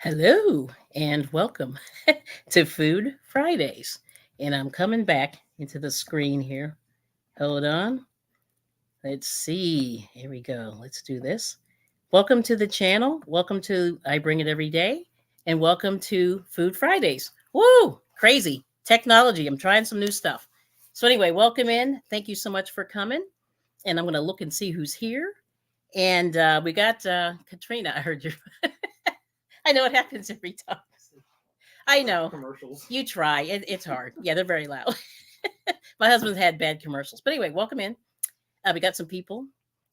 Hello and welcome to Food Fridays. And I'm coming back into the screen here. Hold on. Let's see. Here we go. Let's do this. Welcome to the channel. Welcome to I Bring It Every Day. And welcome to Food Fridays. Woo! Crazy technology. I'm trying some new stuff. So, anyway, welcome in. Thank you so much for coming. And I'm going to look and see who's here. And we got Katrina. I heard you. I know it happens every time. I know. Commercials. You try. It's hard. Yeah, they're very loud. My husband's had bad commercials. But anyway, welcome in. We got some people.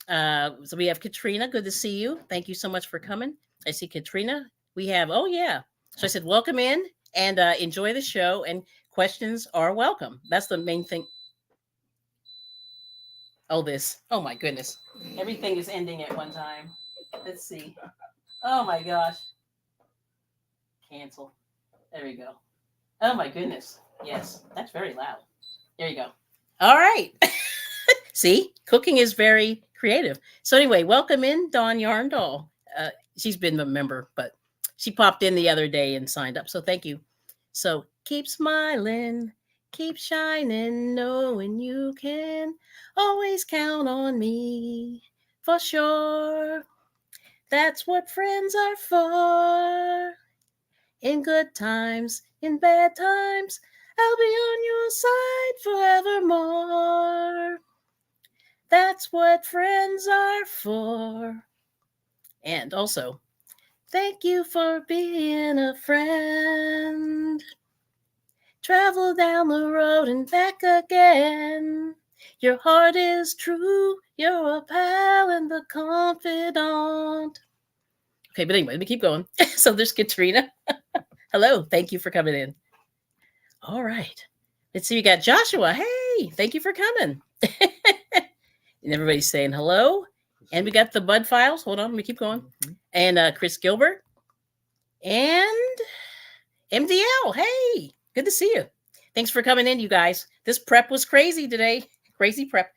So we have Katrina. Good to see you. Thank you so much for coming. I see Katrina. We have, oh, yeah. So I said, welcome in and enjoy the show. And questions are welcome. That's the main thing. Oh, this. Oh, my goodness. Everything is ending at one time. Let's see. Oh, my gosh. Cancel. There we go. Oh my goodness. Yes, that's very loud. There you go. All right. See, cooking is very creative. So anyway, welcome in Dawn Yarndall. She's been a member, but she popped in the other day and signed up. So thank you. So keep smiling, keep shining, knowing you can always count on me for sure. That's what friends are for. In good times, in bad times, I'll be on your side forevermore. That's what friends are for. And also, thank you for being a friend. Travel down the road and back again. Your heart is true, you're a pal and a confidant. Okay, but anyway, let me keep going. So there's Katrina. Hello, thank you for coming in. All right. Let's see, we got Joshua. Hey, thank you for coming. And everybody's saying hello. And we got the Bud Files. Hold on, let me keep going. And Chris Gilbert. And MDL. Hey, good to see you. Thanks for coming in, you guys. This prep was crazy today. Crazy prep.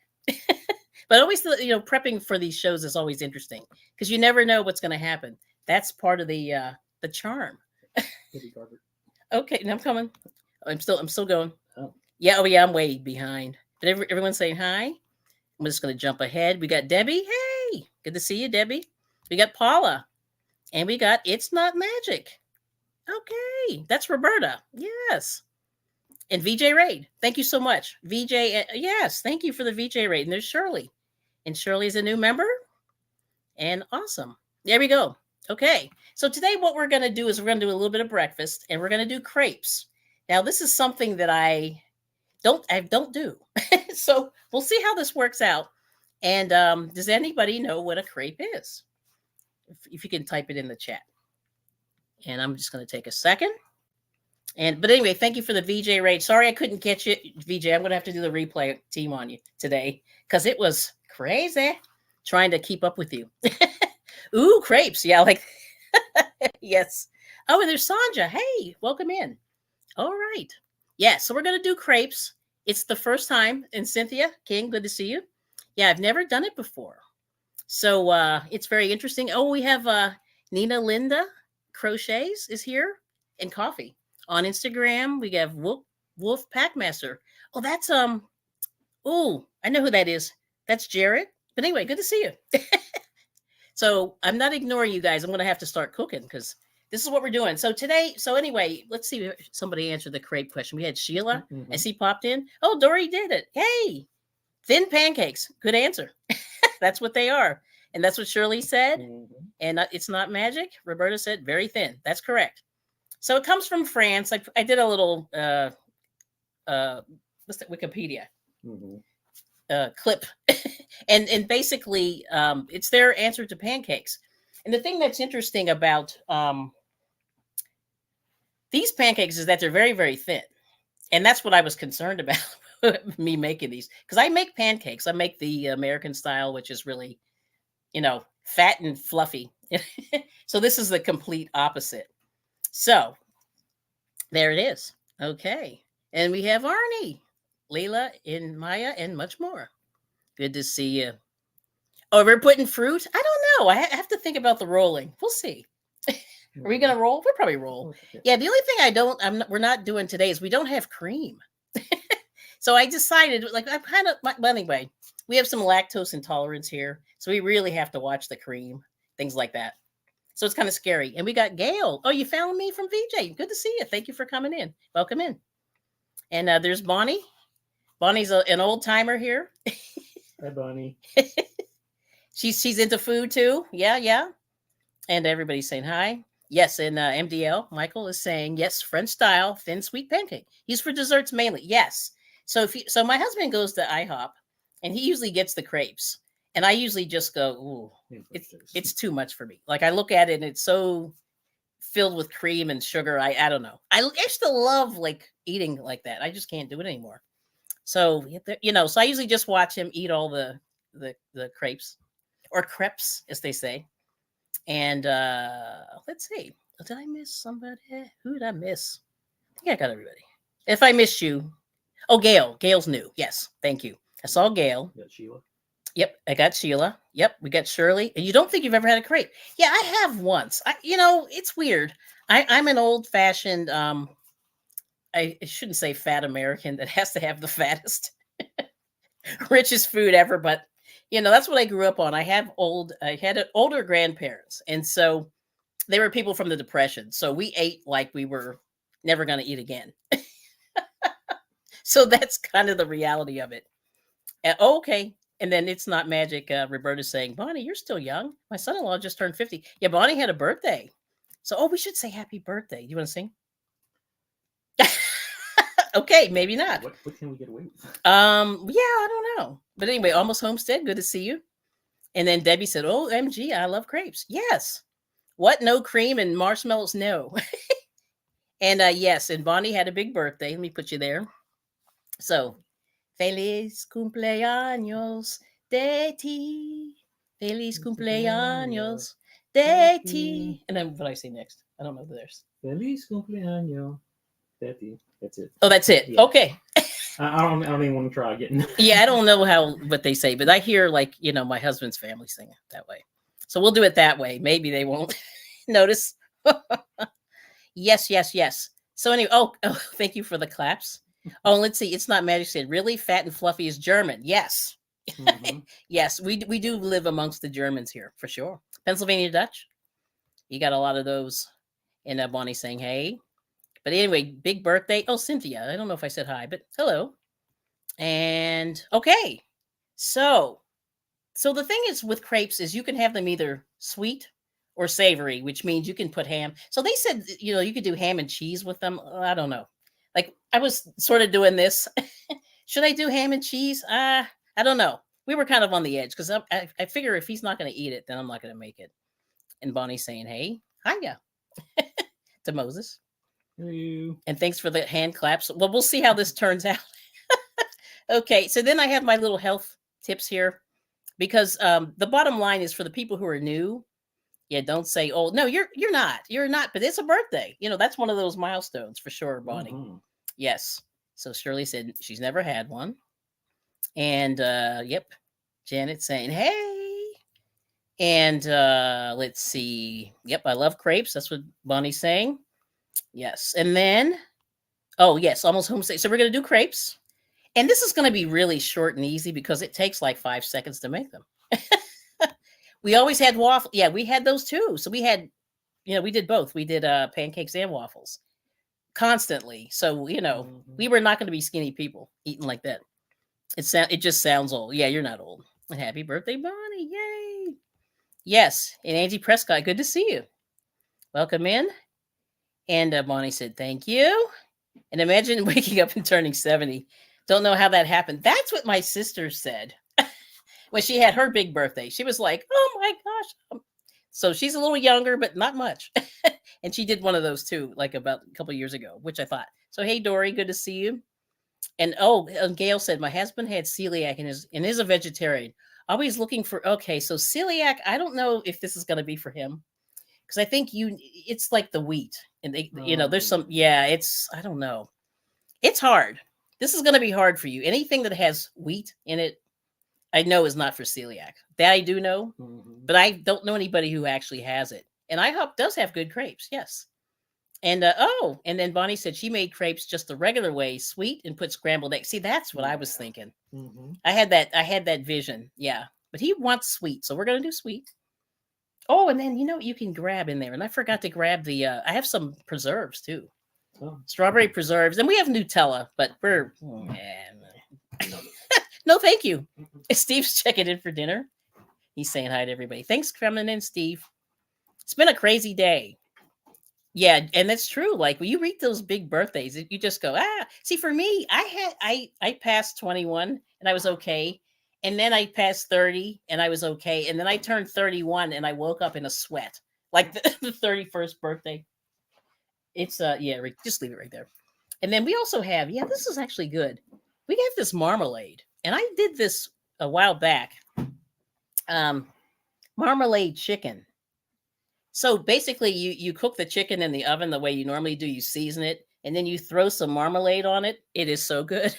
But always, prepping for these shows is always interesting because you never know what's going to happen. That's part of the charm. Okay, now I'm coming. I'm still going. Oh yeah, I'm way behind. But everyone's saying hi. I'm just going to jump ahead. We got Debbie. Hey, good to see you, Debbie. We got Paula, and we got It's Not Magic. Okay, that's Roberta. Yes, and VJ Raid. Thank you so much, VJ. Yes, thank you for the VJ Raid. And there's Shirley, and Shirley's a new member. And awesome. There we go. Okay, so today what we're going to do is we're going to do a little bit of breakfast, and we're going to do crepes. Now, this is something that I don't do. So we'll see how this works out. And does anybody know what a crepe is? If you can type it in the chat. And I'm just going to take a second. But anyway, thank you for the VJ Raid. Sorry I couldn't catch it, VJ. I'm going to have to do the replay team on you today because it was crazy trying to keep up with you. Ooh, crepes. Yeah, like, yes. Oh, and there's Sanja. Hey, welcome in. All right. Yeah, so we're going to do crepes. It's the first time. And Cynthia King, good to see you. Yeah, I've never done it before. So it's very interesting. Oh, we have Nina Linda Crochets is here and coffee. On Instagram, we have Wolf Packmaster. Oh, that's, oh, I know who that is. That's Jared. But anyway, good to see you. So I'm not ignoring you guys. I'm going to have to start cooking because this is what we're doing. So today, anyway, let's see if somebody answered the crepe question. We had Sheila. I see popped in. Oh, Dory did it. Hey, thin pancakes. Good answer. That's what they are. And that's what Shirley said. And it's not magic. Roberta said very thin. That's correct. So it comes from France. I did a little what's that, Wikipedia clip. And basically, it's their answer to pancakes. And the thing that's interesting about these pancakes is that they're very, very thin. And that's what I was concerned about, me making these. Because I make pancakes. I make the American style, which is really, fat and fluffy. So this is the complete opposite. So there it is. Okay. And we have Arnie, Leila, and Maya, and much more. Good to see you. Oh, we're putting fruit? I don't know. I have to think about the rolling. We'll see. Are we gonna roll? We'll probably roll. Yeah. The only thing we're not doing today is we don't have cream. So I decided, like, I'm kind of. But anyway, we have some lactose intolerance here, so we really have to watch the cream, things like that. So it's kind of scary. And we got Gail. Oh, you found me from VJ. Good to see you. Thank you for coming in. Welcome in. And there's Bonnie. Bonnie's an old timer here. Hi, Bonnie. She's into food too. Yeah. And everybody's saying hi. Yes, and MDL Michael is saying yes, French style thin sweet pancake. He's for desserts mainly. Yes. So so my husband goes to IHOP, and he usually gets the crepes, and I usually just go, ooh, it's too much for me. Like I look at it, and it's so filled with cream and sugar. I don't know. I used to love like eating like that. I just can't do it anymore. So so I usually just watch him eat all the crepes or crepes, as they say. And let's see. Did I miss somebody? Who did I miss? I think I got everybody. If I missed you, Gail. Gail's new. Yes, thank you. I saw Gail. You got Sheila. Yep, I got Sheila. Yep, we got Shirley. And you don't think you've ever had a crepe? Yeah, I have once. It's weird. I'm an old-fashioned. I shouldn't say fat American that has to have the fattest, richest food ever, but that's what I grew up on. I had older grandparents, and so they were people from the Depression. So we ate like we were never going to eat again. So that's kind of the reality of it. Okay. And then it's not magic. Roberta's saying, Bonnie, you're still young. My son-in-law just turned 50. Yeah, Bonnie had a birthday. So, we should say happy birthday. You want to sing? Okay, maybe not. What can we get away with? I don't know. But anyway, Almost Homestead, good to see you. And then Debbie said, oh, MG, I love crepes. Yes. What? No cream and marshmallows? No. And yes, and Bonnie had a big birthday. Let me put you there. So, feliz cumpleaños de ti. Feliz cumpleaños de ti. And then what do I say next? I don't know the rest. Feliz cumpleaños de ti. That's it. Oh, that's it. Yeah. Okay. I don't even want to try again. Yeah, I don't know what they say, but I hear my husband's family sing it that way. So we'll do it that way. Maybe they won't notice. Yes. So anyway, thank you for the claps. Let's see. It's not magic said really fat and fluffy is German. Yes. Mm-hmm. Yes, we do live amongst the Germans here for sure. Pennsylvania Dutch. You got a lot of those. And Bonnie saying, hey. But anyway, big birthday. Oh, Cynthia. I don't know if I said hi, but hello. And okay. So the thing is with crepes is you can have them either sweet or savory, which means you can put ham. So they said, you could do ham and cheese with them. I don't know. Like I was sort of doing this. Should I do ham and cheese? I don't know. We were kind of on the edge because I figure if he's not going to eat it, then I'm not going to make it. And Bonnie's saying, hey, hiya to Moses. Hello. And thanks for the hand claps. Well, we'll see how this turns out. Okay, so then I have my little health tips here because the bottom line is for the people who are new. Yeah, don't say, oh, no, you're not. You're not, but it's a birthday. That's one of those milestones for sure, Bonnie. Mm-hmm. Yes. So Shirley said she's never had one. And, yep, Janet saying, hey. And let's see. Yep, I love crepes. That's what Bonnie's saying. Yes. And then, yes, Almost Homestead. So we're going to do crepes. And this is going to be really short and easy because it takes like 5 seconds to make them. We always had waffle. Yeah, we had those too. So we had, we did both. We did pancakes and waffles constantly. So, we were not going to be skinny people eating like that. It just sounds old. Yeah, you're not old. And happy birthday, Bonnie. Yay. Yes. And Angie Prescott, good to see you. Welcome in. And Bonnie said, thank you. And imagine waking up and turning 70. Don't know how that happened. That's what my sister said. When she had her big birthday, she was like, oh my gosh. So she's a little younger, but not much. And she did one of those too, like about a couple of years ago, which I thought. So, hey, Dory, good to see you. And Gail said, my husband had celiac and is a vegetarian. Always looking for, okay, so celiac, I don't know if this is going to be for him. Because I think it's like the wheat. And there's some, I don't know. It's hard. This is going to be hard for you. Anything that has wheat in it, I know is not for celiac. That I do know, but I don't know anybody who actually has it. And IHOP does have good crepes. Yes. And and then Bonnie said she made crepes just the regular way, sweet, and put scrambled eggs. See, that's what I was thinking. Mm-hmm. I had that vision. Yeah. But he wants sweet, so we're gonna do sweet. Oh, and then you know what you can grab in there. And I forgot to grab the I have some preserves too. Oh. Strawberry preserves. And we have Nutella, but we're no, thank you. Steve's checking in for dinner. He's saying hi to everybody. Thanks for coming in, Steve. It's been a crazy day. Yeah, and that's true. Like when you reach those big birthdays, you just go, ah. See, for me, I passed 21 and I was okay. And then I passed 30 and I was okay. And then I turned 31 and I woke up in a sweat. Like the 31st birthday. It's just leave it right there. And then we also have, this is actually good. We have this marmalade. And I did this a while back. Marmalade chicken. So basically, you cook the chicken in the oven the way you normally do. You season it, and then you throw some marmalade on it. It is so good.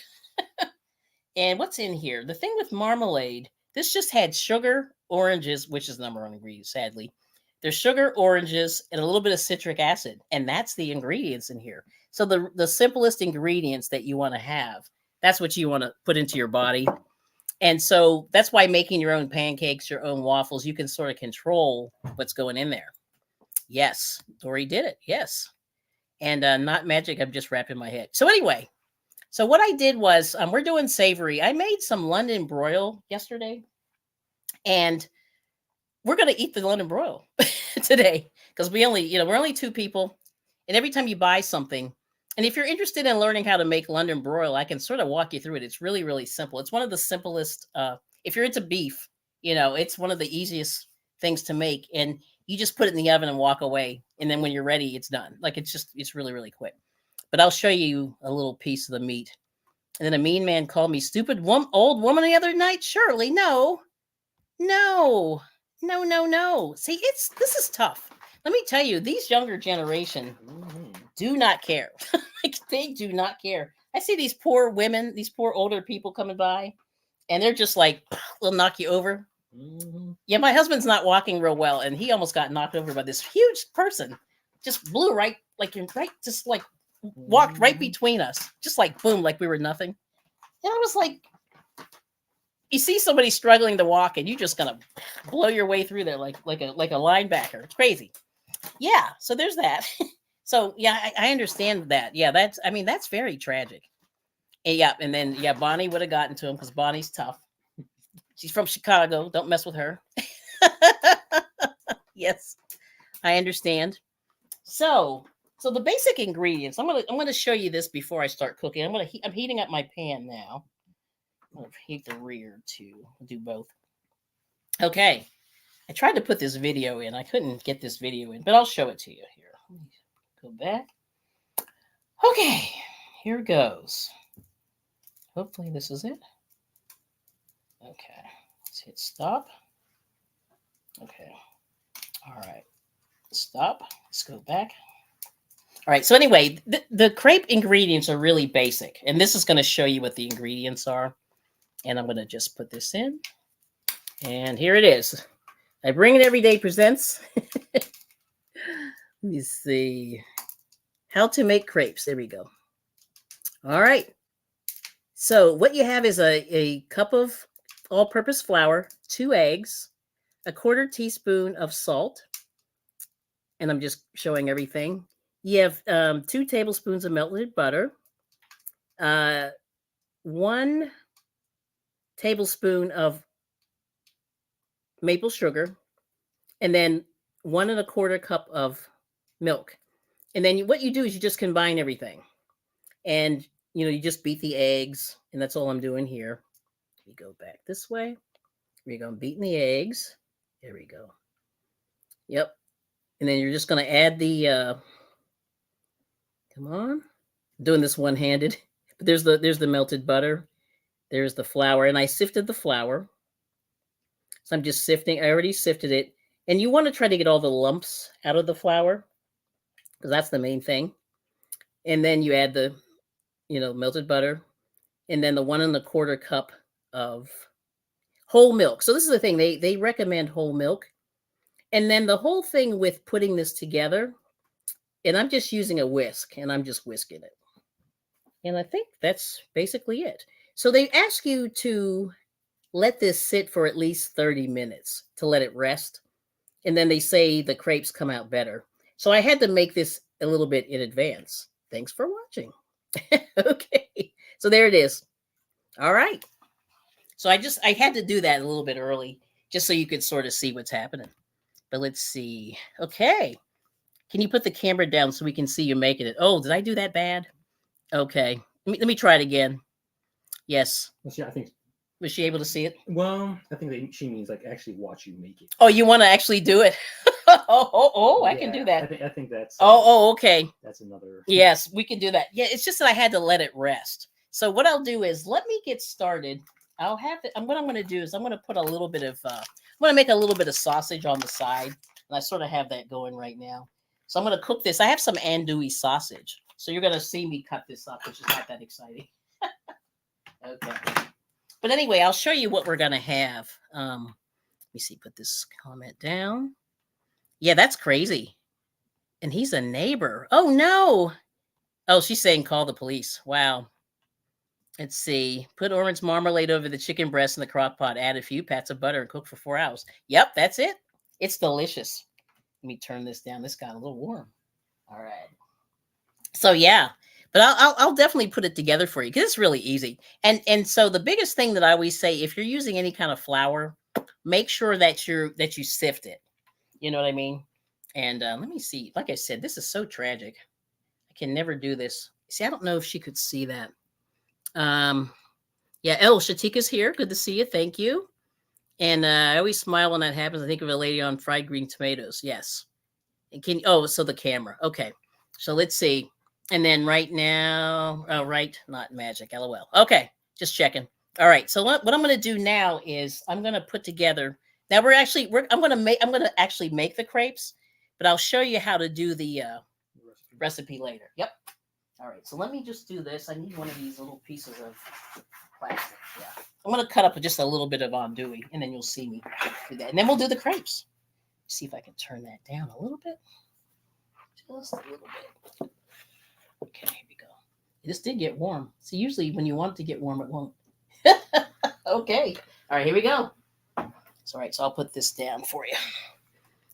And what's in here? The thing with marmalade, this just had sugar, oranges, which is the number one ingredient, sadly. There's sugar, oranges, and a little bit of citric acid, and that's the ingredients in here. So the simplest ingredients that you want to have, that's what you want to put into your body. And so that's why making your own pancakes, your own waffles, you can sort of control what's going in there. Yes, Dory did it. Yes. And not magic. I'm just wrapping my head. So anyway, so what I did was we're doing savory. I made some London broil yesterday. And we're going to eat the London broil today because we're only two people. And every time you buy something, and if you're interested in learning how to make London broil, I can sort of walk you through it. It's really, really simple. It's one of the simplest. If you're into beef, it's one of the easiest things to make. And you just put it in the oven and walk away. And then when you're ready, it's done. Like it's really, really quick. But I'll show you a little piece of the meat. And then a mean man called me stupid old woman the other night. Shirley, no. See, this is tough. Let me tell you, these younger generation do not care. Like they do not care. I see these poor women, these poor older people coming by, and they're just like, they'll knock you over. Mm-hmm. Yeah, my husband's not walking real well, and he almost got knocked over by this huge person. Just blew walked right between us, just like boom, like we were nothing. And I was like, you see somebody struggling to walk, and you're just gonna blow your way through there like a linebacker. It's crazy. Yeah, so there's that. So yeah, I understand that. Yeah, that's very tragic. And then Bonnie would have gotten to him because Bonnie's tough. She's from Chicago. Don't mess with her. Yes, I understand. So the basic ingredients. I'm gonna show you this before I start cooking. I'm heating up my pan now. I'm gonna heat the rear too. I'll do both. Okay. I tried to put this video in. I couldn't get this video in, but I'll show it to you here. Let me go back. Okay, here goes. Hopefully this is it. Okay, let's hit stop. Okay, all right, stop. Let's go back. All right, so anyway, the crepe ingredients are really basic, and this is going to show you what the ingredients are. And I'm going to just put this in, and here it is. I Bring It Everyday presents. Let me see. How to make crepes. There we go. All right. So what you have is a cup of all-purpose flour, 2 eggs, a 1/4 teaspoon of salt, and I'm just showing everything. You have 2 tablespoons of melted butter, 1 tablespoon of maple sugar, and then 1 1/4 cup of milk. And then what you do is you just combine everything. And, you just beat the eggs. And that's all I'm doing here. We go back this way. We're going to beating the eggs. There we go. Yep. And then you're just going to add the, come on. I'm doing this one-handed. But there's the melted butter. There's the flour. And I sifted the flour. So I'm just sifting. I already sifted it. And you want to try to get all the lumps out of the flour, because that's the main thing. And then you add the, melted butter, and then the 1 1/4 cup of whole milk. So this is the thing. They recommend whole milk. And then the whole thing with putting this together, and I'm just using a whisk and I'm just whisking it. And I think that's basically it. So they ask you to let this sit for at least 30 minutes to let it rest. And then they say the crepes come out better. So I had to make this a little bit in advance. Thanks for watching. Okay. So there it is. All right. So I had to do that a little bit early just so you could sort of see what's happening. But let's see. Okay. Can you put the camera down so we can see you making it? Oh, did I do that bad? Okay. Let me try it again. Yes. Well, I think. Was she able to see it? Well, I think she means like actually watch you make it. Oh, you want to actually do it? I can do that. I think that's. Okay. That's another. Yes, we can do that. Yeah, it's just that I had to let it rest. So what I'll do is let me get started. I'll have it. What I'm going to do is I'm going to put a little bit of. I'm going to make a little bit of sausage on the side, and I sort of have that going right now. So I'm going to cook this. I have some andouille sausage, so you're going to see me cut this up, which is not that exciting. Okay. But anyway, I'll show you what we're going to have. Let me see. Put this comment down. Yeah, that's crazy. And he's a neighbor. Oh, no. Oh, she's saying call the police. Wow. Let's see. Put orange marmalade over the chicken breast in the crock pot. Add a few pats of butter and cook for 4 hours. Yep, that's it. It's delicious. Let me turn this down. This got a little warm. All right. So, yeah. But I'll definitely put it together for you because it's really easy. And so the biggest thing that I always say, if you're using any kind of flour, make sure that you sift it. You know what I mean? And let me see. Like I said, this is so tragic. I can never do this. See, I don't know if she could see that. Yeah. Oh, Shatika's here. Good to see you. Thank you. And I always smile when that happens. I think of a lady on fried green tomatoes. Yes. And so the camera. Okay. So let's see. And then right now, right, not magic, LOL. Okay, just checking. All right, so what I'm going to do now is I'm going to put together. Now I'm going to actually make the crepes, but I'll show you how to do the recipe later. Yep. All right, so let me just do this. I need one of these little pieces of plastic. Yeah, I'm going to cut up just a little bit of andouille, and then you'll see me do that, and then we'll do the crepes. See if I can turn that down a little bit, just a little bit. Okay, here we go. This did get warm. So usually when you want it to get warm, it won't. Okay. All right, here we go. So, all right, so I'll put this down for you.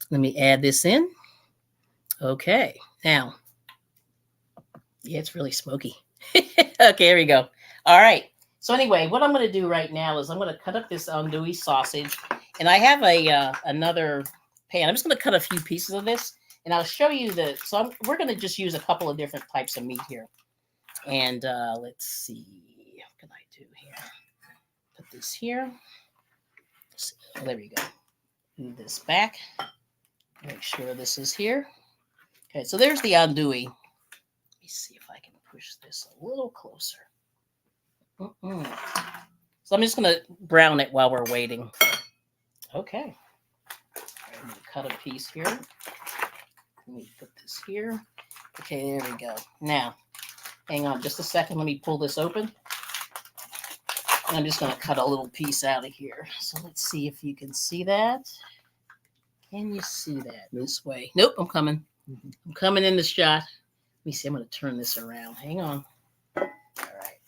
Let me add this in. Okay. Now, yeah, it's really smoky. Okay, here we go. All right. So anyway, what I'm going to do right now is I'm going to cut up this andouille sausage. And I have another pan. I'm just going to cut a few pieces of this. And I'll show you we're going to just use a couple of different types of meat here. And let's see. What can I do here? Put this here. Oh, there we go. Move this back. Make sure this is here. Okay, so there's the andouille. Let me see if I can push this a little closer. So I'm just going to brown it while we're waiting. Okay. I'm going to cut a piece here. Let me put this here. Okay, there we go. Now, hang on just a second. Let me pull this open. And I'm just going to cut a little piece out of here. So let's see if you can see that. Can you see that this way? Nope, I'm coming. I'm coming in the shot. Let me see. I'm going to turn this around. Hang on. All right.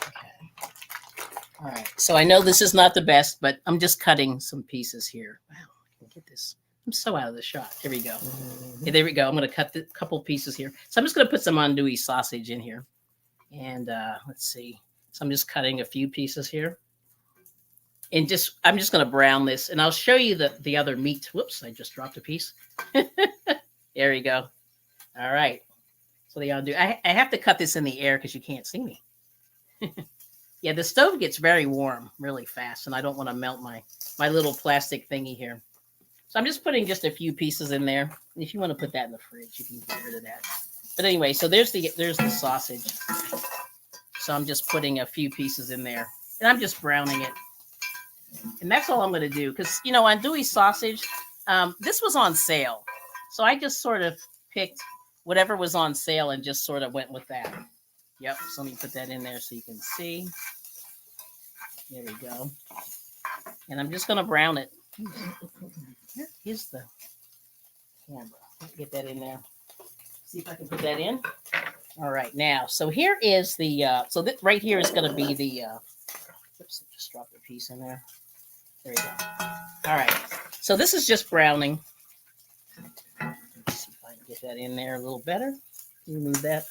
Okay. All right. So I know this is not the best, but I'm just cutting some pieces here. Wow, I can get this. I'm so out of the shot. Here we go. Okay, there we go. I'm going to cut the couple pieces here. So I'm just going to put some andouille sausage in here. And let's see. So I'm just cutting a few pieces here. And I'm just going to brown this. And I'll show you the other meat. Whoops, I just dropped a piece. There we go. All right. So the andouille. I have to cut this in the air because you can't see me. Yeah, the stove gets very warm really fast. And I don't want to melt my little plastic thingy here. So I'm just putting just a few pieces in there. And if you want to put that in the fridge, you can get rid of that. But anyway, so there's the sausage. So I'm just putting a few pieces in there. And I'm just browning it. And that's all I'm going to do. Because, andouille sausage, this was on sale. So I just sort of picked whatever was on sale and just sort of went with that. Yep. So let me put that in there so you can see. There we go. And I'm just going to brown it. Where is the camera? Let me get that in there. See if I can put that in. All right, now, so here is the, so this right here is going to be the, oops, I just dropped a piece in there. There we go. All right, so this is just browning. Let's see if I can get that in there a little better. Can you move that?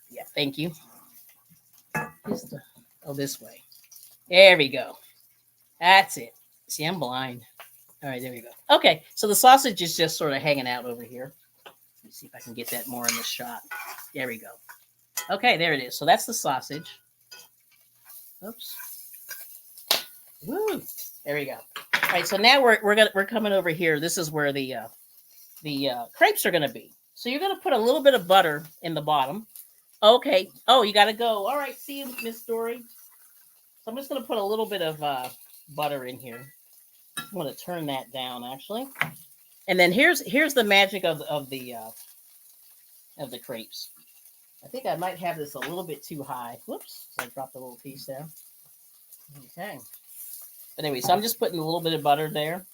Yeah, thank you. Oh, this way. There we go. That's it. See, I'm blind. All right, there we go. Okay, so the sausage is just sort of hanging out over here. Let's see if I can get that more in the shot. There we go. Okay, there it is. So that's the sausage. Oops. Woo. There we go. All right, so now we're coming over here. This is where the crepes are gonna be. So you're gonna put a little bit of butter in the bottom. Okay. Oh, you gotta go. All right. See you, Miss Dory. So I'm just gonna put a little bit of butter in here. I'm gonna turn that down actually. And then here's the magic of the crepes. I think I might have this a little bit too high. Whoops! So I dropped a little piece there. Okay. But anyway, so I'm just putting a little bit of butter there.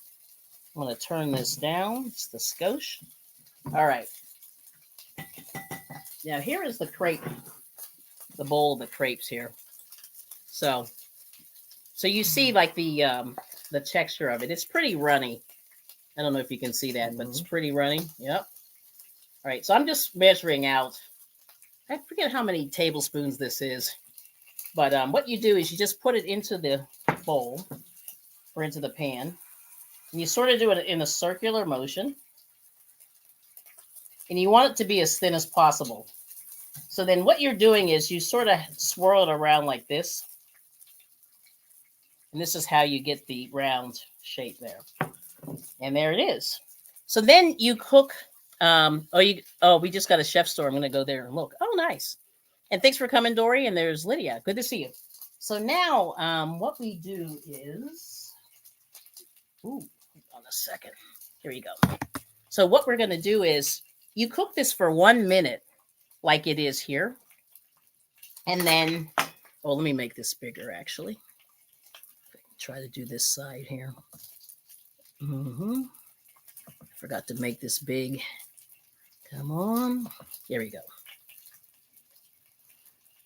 I'm gonna turn this down. It's the scotch. All right. Now here is the crepe, the bowl of the crepes here. So you see like the texture of it. It's pretty runny. I don't know if you can see that, but it's pretty runny. Yep. All right, so I'm just measuring out. I forget how many tablespoons this is, but what you do is you just put it into the bowl or into the pan, and you sort of do it in a circular motion. And you want it to be as thin as possible. So then what you're doing is you sort of swirl it around like this. And this is how you get the round shape there. And there it is. So then you cook. We just got a chef store. I'm going to go there and look. Oh, nice. And thanks for coming, Dory. And there's Lydia. Good to see you. So now what we do is, hold on a second. Here you go. So what we're going to do is you cook this for 1 minute like it is here. And then, let me make this bigger actually. Try to do this side here. Forgot to make this big. Come on. Here we go.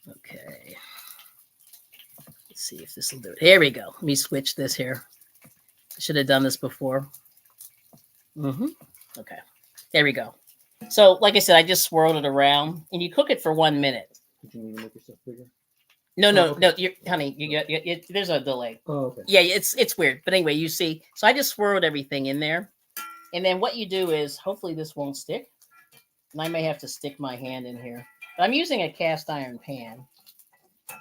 Okay. Let's see if this will do it. Here we go. Let me switch this here. I should have done this before. Okay. There we go. So, like I said, I just swirled it around, and you cook it for 1 minute. Did you need to make yourself bigger? No, honey, you there's a delay. Oh, okay. Yeah, it's weird, but anyway, you see. So I just swirled everything in there, and then what you do is, hopefully this won't stick, and I may have to stick my hand in here. But I'm using a cast iron pan,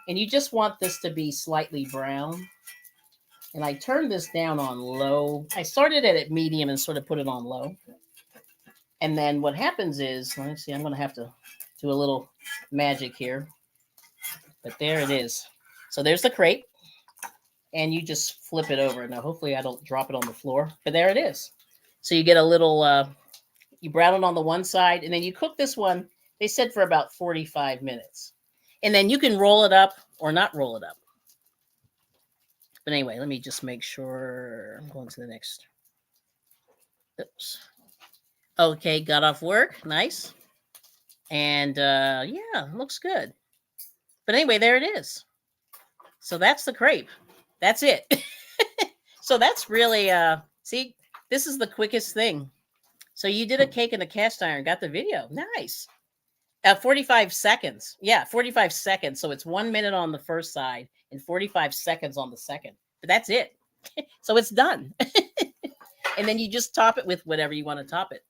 and you just want this to be slightly brown. And I turned this down on low. I started it at medium and sort of put it on low. And then what happens is, let me see, I'm going to have to do a little magic here. But there it is. So there's the crepe. And you just flip it over. Now, hopefully I don't drop it on the floor. But there it is. So you get a little, you brown it on the one side. And then you cook this one, they said, for about 45 minutes. And then you can roll it up or not roll it up. But anyway, let me just make sure I'm going to the next. Oops. Okay, got off work. Nice. And yeah, looks good. But anyway, there it is. So that's the crepe. That's it. So that's really, see, this is the quickest thing. So you did a cake in a cast iron, got the video. Nice. 45 seconds. Yeah, 45 seconds. So it's 1 minute on the first side and 45 seconds on the second. But that's it. So it's done. And then you just top it with whatever you want to top it.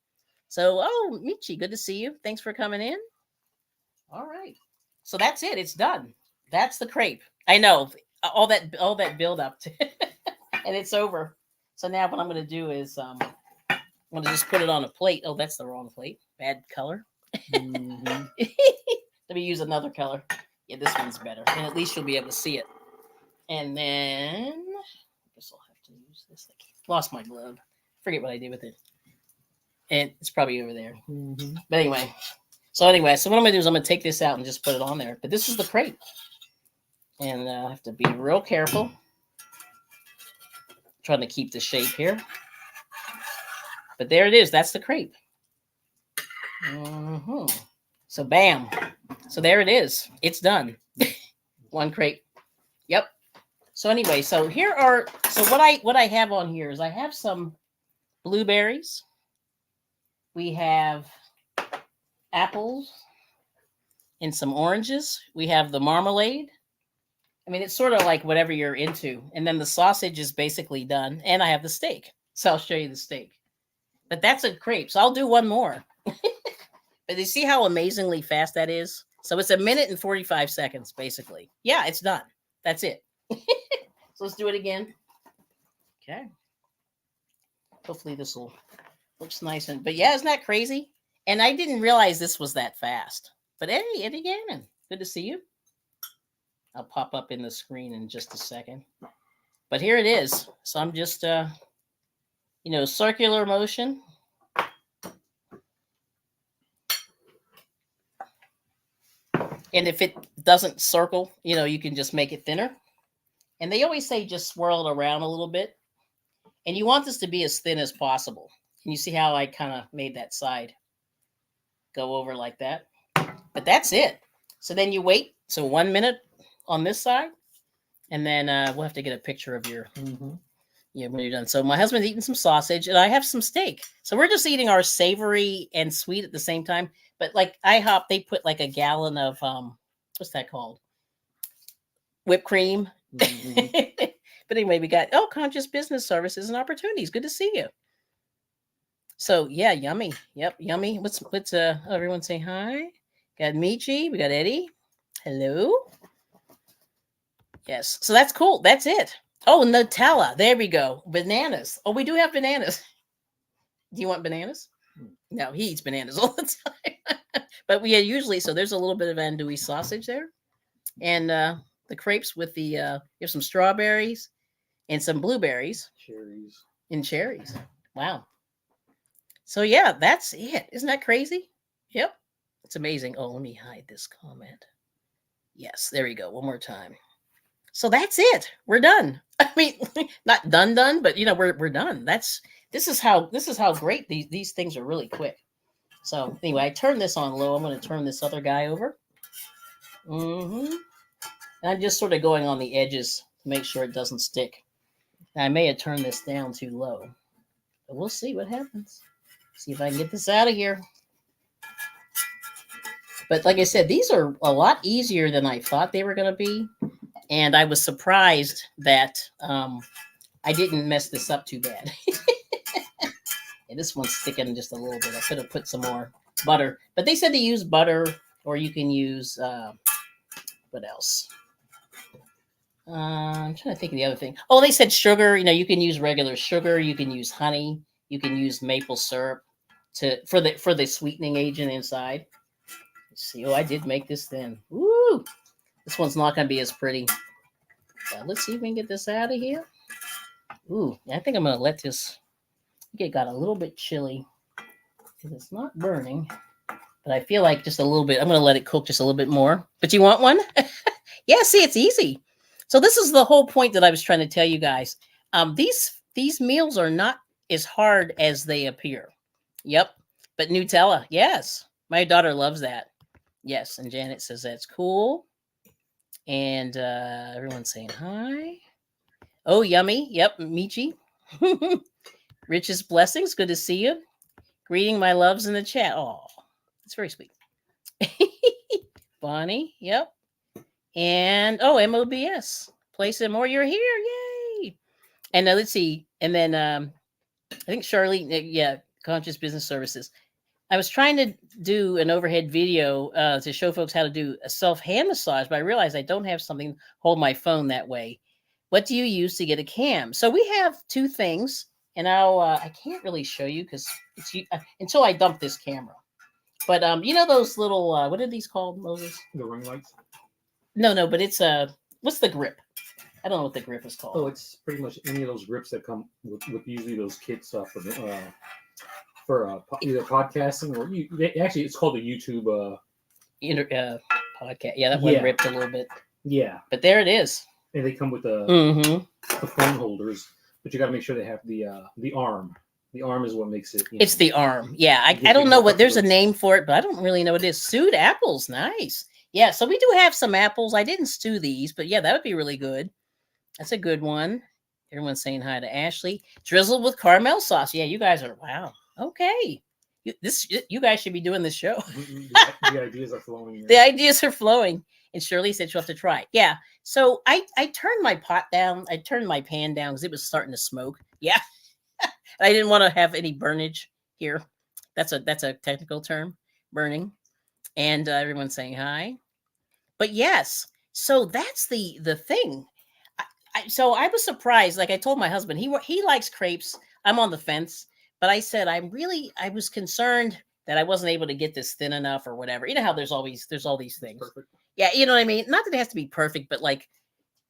So, Michi, good to see you. Thanks for coming in. All right. So that's it. It's done. That's the crepe. I know all that build up to and it's over. So now what I'm going to do is I'm going to just put it on a plate. Oh, that's the wrong plate. Bad color. Let me use another color. Yeah, this one's better. And at least you'll be able to see it. And then I guess I'll have to use this. I lost my glove. Forget what I did with it. And it's probably over there. But anyway. So what I'm going to do is I'm going to take this out and just put it on there. But this is the crepe. And I have to be real careful. trying to keep the shape here. But there it is. That's the crepe. So bam. So there it is. It's done. One crepe. Yep. So anyway, so here are what I have on here is I have some blueberries. We have apples and some oranges. We have the marmalade. I mean, it's sort of like whatever you're into. And then the sausage is basically done. And I have the steak. So I'll show you the steak. But that's a crepe. So I'll do one more. But you see how amazingly fast that is? So it's 1 minute and 45 seconds, basically. Yeah, it's done. That's it. So let's do it again. Okay. Hopefully this will looks nice. But yeah, isn't that crazy? And I didn't realize this was that fast. But Eddie Gannon, good to see you. I'll pop up in the screen in just a second. But here it is. So I'm just, circular motion. And if it doesn't circle, you can just make it thinner. And they always say just swirl it around a little bit. And you want this to be as thin as possible. Can you see how I kind of made that side go over like that? But that's it. So then you wait. So 1 minute on this side. And then we'll have to get a picture of your, when you're done. So my husband's eating some sausage and I have some steak. So we're just eating our savory and sweet at the same time. But like IHOP, they put like a gallon of, what's that called? Whipped cream. But anyway, we got, conscious business services and opportunities. Good to see you. So yeah, yummy. Yep, yummy. What's everyone say hi? Got Michi, we got Eddie. Hello. Yes. So that's cool. That's it. Oh, Nutella. There we go. Bananas. Oh, we do have bananas. Do you want bananas? No, he eats bananas all the time. But we usually, so there's a little bit of andouille sausage there. And the crepes with you have some strawberries and some blueberries. Cherries. And cherries. Wow. So yeah, that's it. Isn't that crazy? Yep. It's amazing. Oh, let me hide this comment. Yes, there we go. One more time. So that's it. We're done. I mean, not done, but we're done. This is how great these things are really quick. So anyway, I turn this on low. I'm going to turn this other guy over. And I'm just sort of going on the edges to make sure it doesn't stick. Now, I may have turned this down too low, but we'll see what happens. See if I can get this out of here. But like I said, these are a lot easier than I thought they were going to be. And I was surprised that I didn't mess this up too bad. And this one's sticking just a little bit. I could have put some more butter. But they said to use butter, or you can use, what else? I'm trying to think of the other thing. Oh, they said sugar. You can use regular sugar. You can use honey. You can use maple syrup for the sweetening agent inside. Let's see. Oh, I did make this thin. Woo! This one's not going to be as pretty. Let's see if we can get this out of here. Ooh, I think I'm going to let this. It got a little bit chilly because it's not burning, but I feel like just a little bit. I'm going to let it cook just a little bit more. But you want one? Yeah, see, it's easy. So this is the whole point that I was trying to tell you guys. These meals are not as hard as they appear. Yep. But Nutella, yes. My daughter loves that. Yes. And Janet says that's cool. And everyone's saying hi. Oh, yummy. Yep. Michi. Richest blessings. Good to see you. Greeting my loves in the chat. Oh, that's very sweet. Bonnie. Yep. And MOBS. Play some more. You're here. Yay. And let's see. And then I think Charlene, Conscious Business Services. I was trying to do an overhead video to show folks how to do a self-hand massage, but I realized I don't have something to hold my phone that way. What do you use to get a cam? So we have two things, and I can't really show you because it's until I dump this camera. But those little what are these called, Moses? The ring lights? No, but it's what's the grip? I don't know what the grip is called. Oh, it's pretty much any of those grips that come with usually those kits for either podcasting or actually it's called the YouTube podcast. Yeah, that one ripped a little bit. Yeah, but there it is. And they come with the phone holders. But you got to make sure they have the arm. The arm is what makes it. It's the arm. Yeah, I don't know what. There's a name for it, but I don't really know what it is. Stewed apples, nice. Yeah, so we do have some apples. I didn't stew these, but yeah, that would be really good. That's a good one. Everyone's saying hi to Ashley. Drizzled with caramel sauce. Yeah, you guys are wow. Okay, you guys should be doing this show. The ideas are flowing. The ideas are flowing. And Shirley said she'll have to try it. Yeah. So I turned my pot down. I turned my pan down because it was starting to smoke. Yeah. I didn't want to have any burnage here. That's a technical term, burning. And everyone's saying hi. But yes, so that's the thing. So I was surprised. Like I told my husband, he likes crepes. I'm on the fence, but I said I was concerned that I wasn't able to get this thin enough or whatever. You know how there's all these things. Perfect. Yeah, you know what I mean? Not that it has to be perfect, but like,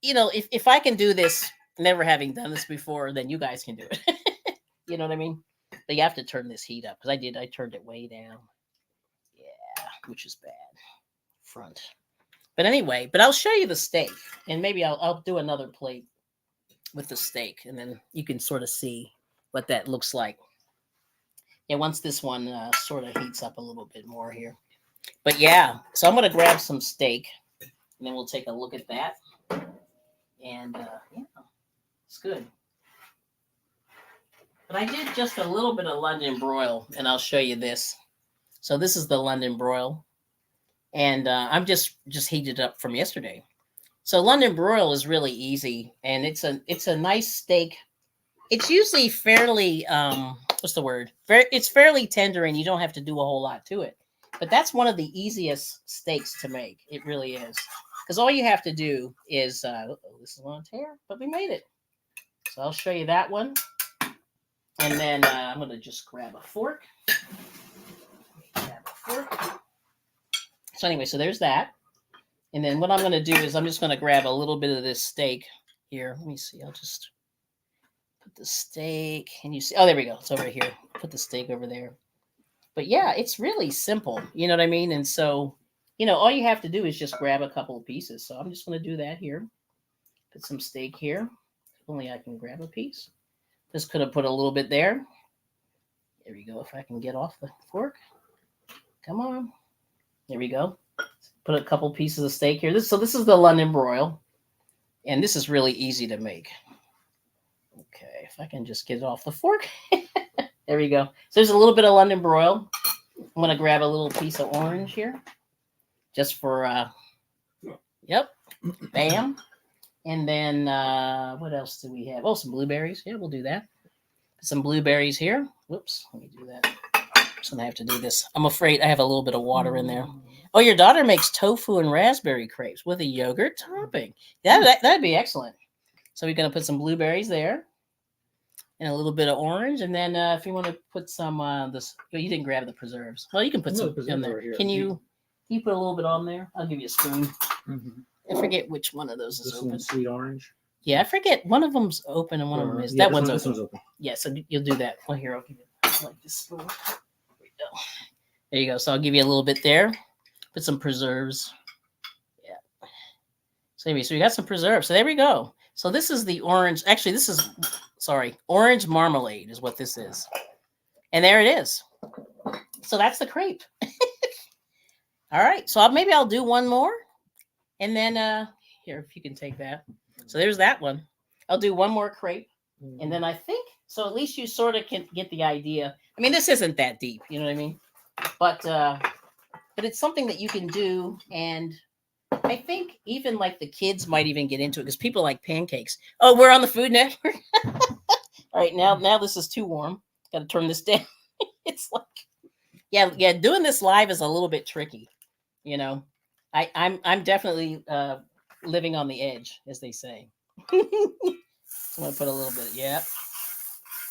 you know, if I can do this, never having done this before, then you guys can do it. You know what I mean? But you have to turn this heat up because I turned it way down. Yeah, which is bad. Front. But anyway, I'll show you the steak, and maybe I'll do another plate with the steak, and then you can sort of see what that looks like. Yeah, once this one sort of heats up a little bit more here. But yeah, so I'm going to grab some steak, and then we'll take a look at that. And yeah, it's good. But I did just a little bit of London broil, and I'll show you this. So this is the London broil, and I'm just heated up from yesterday. So London broil is really easy, and it's a nice steak. It's usually fairly what's the word? It's fairly tender, and you don't have to do a whole lot to it. But that's one of the easiest steaks to make. It really is, because all you have to do is this is on a tear, but we made it. So I'll show you that one. And then I'm going to just grab a fork. So anyway, so there's that. And then what I'm going to do is I'm just going to grab a little bit of this steak here. Let me see. I'll just put the steak. Can you see? Oh, there we go. It's over here. Put the steak over there. But yeah, it's really simple. You know what I mean? And so, you know, all you have to do is just grab a couple of pieces. So I'm just going to do that here. Put some steak here. If only I can grab a piece. Just could have put a little bit there. There we go. If I can get off the fork. Come on. There we go. Put a couple pieces of steak here. This is the London broil. And this is really easy to make. Okay, if I can just get it off the fork. There we go. So there's a little bit of London broil. I'm going to grab a little piece of orange here. Just for, yep. Bam. And then what else do we have? Oh, some blueberries. Yeah, we'll do that. Some blueberries here. Whoops, let me do that. I'm just going to have to do this. I'm afraid I have a little bit of water in there. Oh, your daughter makes tofu and raspberry crepes with a yogurt topping. That'd be excellent. So we're going to put some blueberries there. And a little bit of orange. And then if you want to put some, you didn't grab the preserves. Well, you can put some in there. Can you put a little bit on there? I'll give you a spoon. Mm-hmm. I forget which one of those is open. Sweet orange. Yeah, I forget. One of them's open and one of them is. Yeah, that one's open. This one's open. Yeah, so you'll do that. Well, here, I'll give you like this spoon. There we go. There you go. So I'll give you a little bit there. Put some preserves. Yeah. So anyway, so we got some preserves. So there we go. So this is the orange. Actually, this is, orange marmalade is what this is. And there it is. So that's the crepe. All right. So maybe I'll do one more. And then here, if you can take that. So there's that one. I'll do one more crepe. And then I think, so at least you sort of can get the idea. I mean, this isn't that deep. You know what I mean? But it's something that you can do. And I think even like the kids might even get into it because people like pancakes. Oh, we're on the Food Network. All right, now this is too warm. Got to turn this down. It's like, yeah. Doing this live is a little bit tricky. You know, I'm definitely living on the edge, as they say. I'm gonna put a little bit, a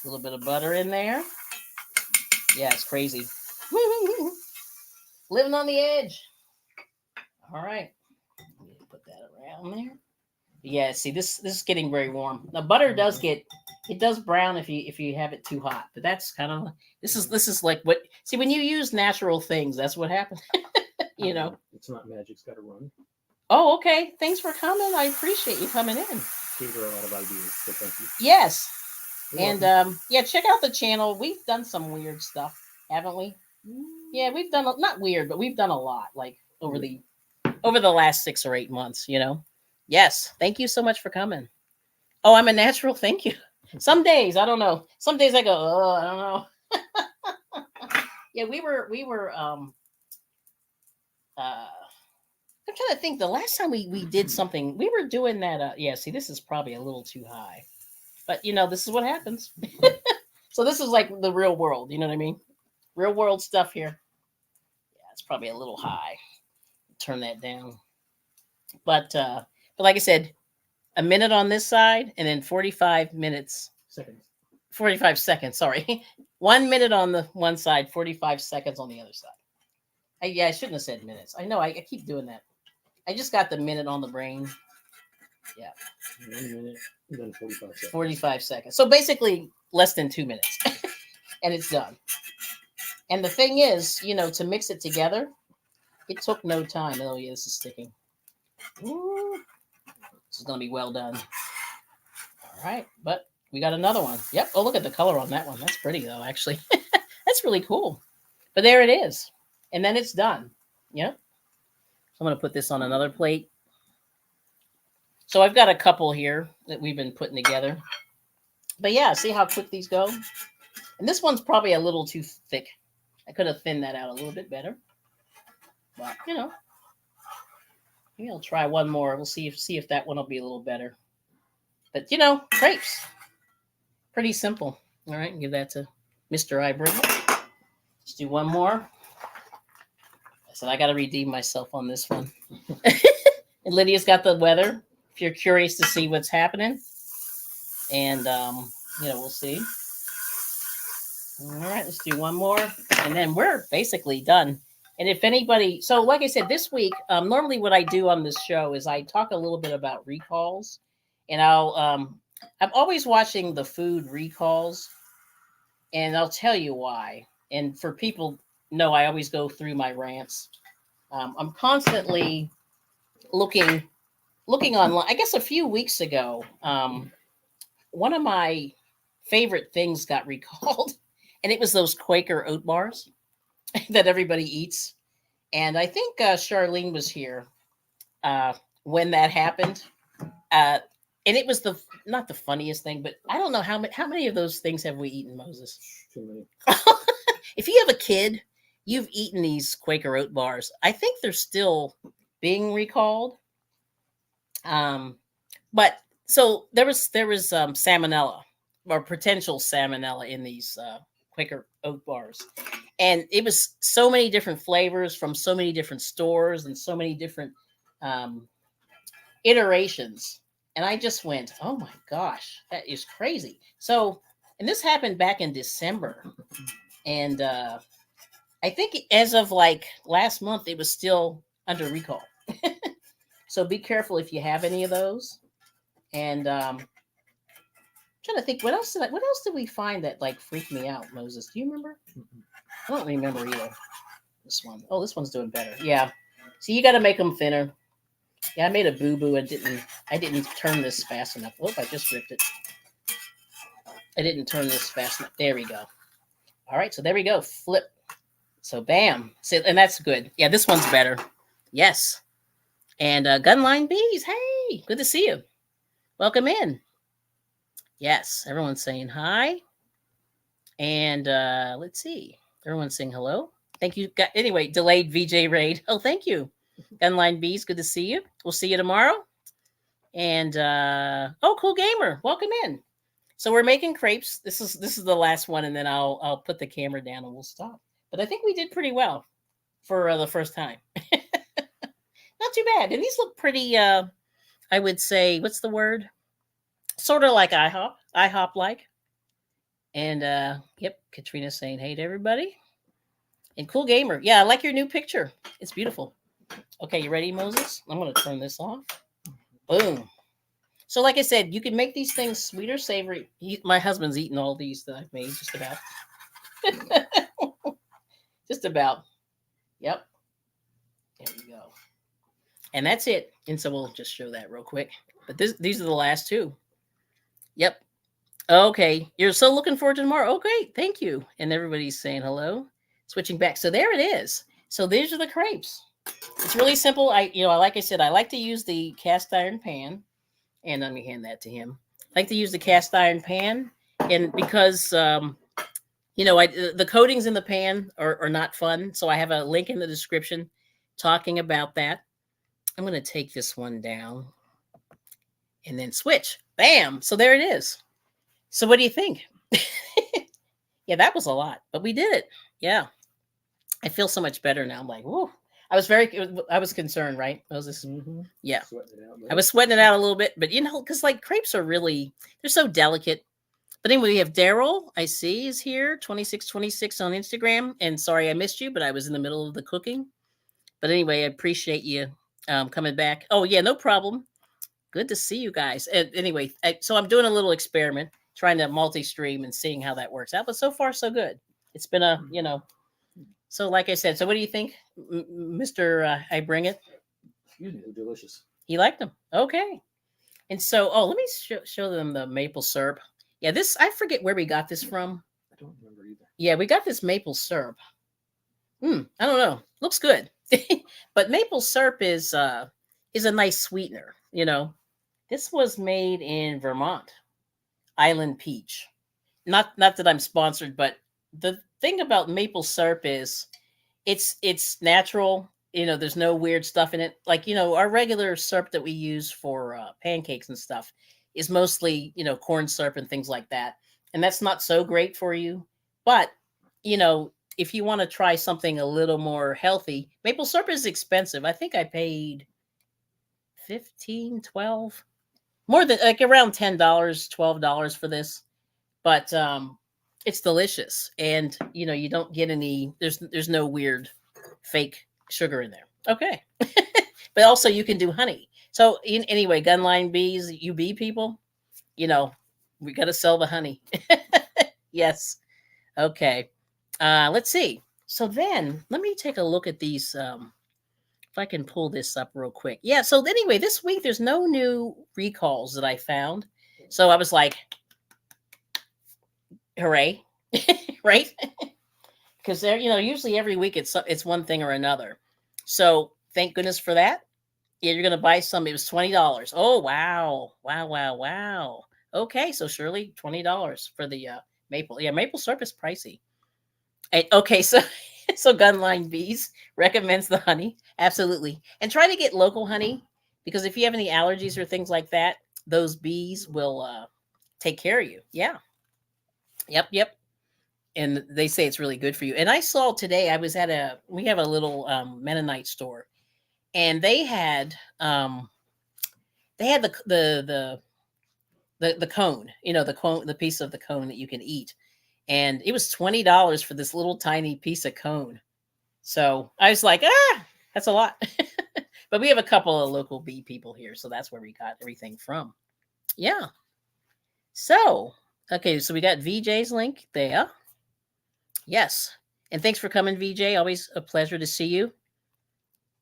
little bit of butter in there. Yeah, it's crazy. Living on the edge. All right. Put that around there. Yeah, see, this is getting very warm. The butter does brown if you have it too hot, but that's kind of this is like what when you use natural things, that's what happens. You know, it's not magic. It's got to run. Oh, okay. Thanks for coming. I appreciate you coming in. Gave her a lot of ideas. So thank you. Yes. And yeah, check out the channel. We've done some weird stuff, haven't we? Yeah, we've done not weird, but we've done a lot like over the last 6 or 8 months, you know. Yes, thank you so much for coming. Oh, I'm a natural. Thank you. Some days I don't know. Some days I go, oh, I don't know. Yeah, we were I'm trying to think the last time we did something, we were doing that yeah, see, this is probably a little too high. But you know, this is what happens. So this is like the real world, you know what I mean? Real world stuff here. Yeah, it's probably a little high. Turn that down. But like I said, a minute on this side and then 45 minutes. Seconds. 45 seconds, sorry. 1 minute on the one side, 45 seconds on the other side. I shouldn't have said minutes. I know I keep doing that. I just got the minute on the brain. Yeah. 1 minute, and then 45 seconds. 45 seconds. So basically less than 2 minutes. And it's done. And the thing is, you know, to mix it together, it took no time. Oh, yeah, this is sticking. Ooh. This is going to be well done. All right. But we got another one. Yep. Oh, look at the color on that one. That's pretty, though, actually. That's really cool. But there it is. And then it's done. Yep. So I'm going to put this on another plate. So I've got a couple here that we've been putting together. But yeah, see how quick these go? And this one's probably a little too thick. I could have thinned that out a little bit better. But, you know, maybe I'll try one more. We'll see if that one will be a little better. But, you know, crepes. Pretty simple. All right, give that to Mr. Eyebrow. Let's do one more. I said I got to redeem myself on this one. And Lydia's got the weather. If you're curious to see what's happening. And, you know, we'll see. All right, let's do one more. And then we're basically done. And if anybody, so like I said, this week, normally what I do on this show is I talk a little bit about recalls. And I'm always watching the food recalls. And I'll tell you why. And for people know, I always go through my rants. I'm constantly looking online. I guess a few weeks ago, one of my favorite things got recalled. And it was those Quaker oat bars that everybody eats. And I think Charlene was here when that happened. And it was not the funniest thing, but I don't know how many of those things have we eaten, Moses? Too many. If you have a kid, you've eaten these Quaker oat bars. I think they're still being recalled. But so there was salmonella or potential salmonella in these Quaker oat bars. And it was so many different flavors from so many different stores and so many different iterations. And I just went, oh my gosh, that is crazy. So, and this happened back in December. And I think as of like last month, it was still under recall. So be careful if you have any of those. And trying to think, what else did we find that like freaked me out, Moses? Do you remember? I don't remember either. This one. Oh, this one's doing better. Yeah. So you got to make them thinner. Yeah, I made a boo-boo. I didn't turn this fast enough. Oh, I just ripped it. I didn't turn this fast enough. There we go. All right, so there we go. Flip. So bam. So, and that's good. Yeah, this one's better. Yes. And Gunline Bees. Hey, good to see you. Welcome in. Yes, everyone's saying hi. And let's see. Everyone's saying hello. Thank you. Anyway, delayed VJ raid. Oh, thank you. Gunline Bees, good to see you. We'll see you tomorrow. And oh, Cool Gamer, welcome in. So we're making crepes. This is the last one, and then I'll put the camera down and we'll stop. But I think we did pretty well for the first time. Not too bad. And these look pretty. I would say, what's the word? Sort of like IHOP like. And yep, Katrina's saying hey to everybody. And Cool Gamer, yeah, I like your new picture. It's beautiful. Okay, you ready, Moses? I'm going to turn this off. Boom. So like I said, you can make these things sweet or savory. My husband's eaten all these that I've made, just about. Just about. Yep. There we go. And that's it. And so we'll just show that real quick. But these are the last two. Yep. Okay, you're so looking forward to tomorrow. Oh, great, thank you. And everybody's saying hello. Switching back. So there it is. So these are the crepes. It's really simple. Like I said, I like to use the cast iron pan. And let me hand that to him. I like to use the cast iron pan, and because the coatings in the pan are not fun, so I have a link in the description talking about that. I'm going to take this one down and then switch. Bam! So there it is. So what do you think? Yeah, that was a lot, but we did it. Yeah, I feel so much better now. I'm like, whoa. I was concerned, right? I was just, yeah. I was sweating it out a little bit, but because like crepes are really, they're so delicate. But anyway, we have Daryl, I see, is here, 2626 on Instagram. And sorry I missed you, but I was in the middle of the cooking. But anyway, I appreciate you coming back. Oh, yeah, no problem. Good to see you guys. And anyway, so I'm doing a little experiment, trying to multi-stream and seeing how that works out. But so far, so good. It's been so like I said, so what do you think, Mr. I Bring It? Excuse me, they're delicious. He liked them. Okay. And so, let me show them the maple syrup. Yeah, I forget where we got this from. I don't remember either. Yeah, we got this maple syrup. I don't know. Looks good. But maple syrup is a nice sweetener, This was made in Vermont. Island peach. Not that I'm sponsored, but the thing about maple syrup is it's natural. There's no weird stuff in it. Like, our regular syrup that we use for pancakes and stuff is mostly, corn syrup and things like that. And that's not so great for you. But, if you want to try something a little more healthy, maple syrup is expensive. I think I paid $15, $12, more than like around $10, $12 for this. But it's delicious. And, you don't get there's no weird fake sugar in there. Okay. But also you can do honey. So anyway, gunline bees, you bee people, we got to sell the honey. Yes. Okay. Let's see. So then let me take a look at these. If I can pull this up real quick. Yeah. So anyway, this week there's no new recalls that I found. So I was like, hooray. Right. Because they're, usually every week it's one thing or another. So thank goodness for that. Yeah, you're gonna buy some. It was $20. Oh wow, wow. Okay, so Shirley, $20 for the maple. Yeah, maple syrup is pricey. Okay, so Gunline Bees recommends the honey. Absolutely, and try to get local honey because if you have any allergies or things like that, those bees will take care of you. Yeah. Yep. And they say it's really good for you. And I saw today, I was at we have a little Mennonite store, and they had the cone, the piece of the cone that you can eat, and it was $20 for this little tiny piece of cone. So I was like, that's a lot. But we have a couple of local bee people here, so that's where we got everything from. Yeah. So okay, so we got VJ's link there. Yes. And thanks for coming, VJ. Always a pleasure to see you.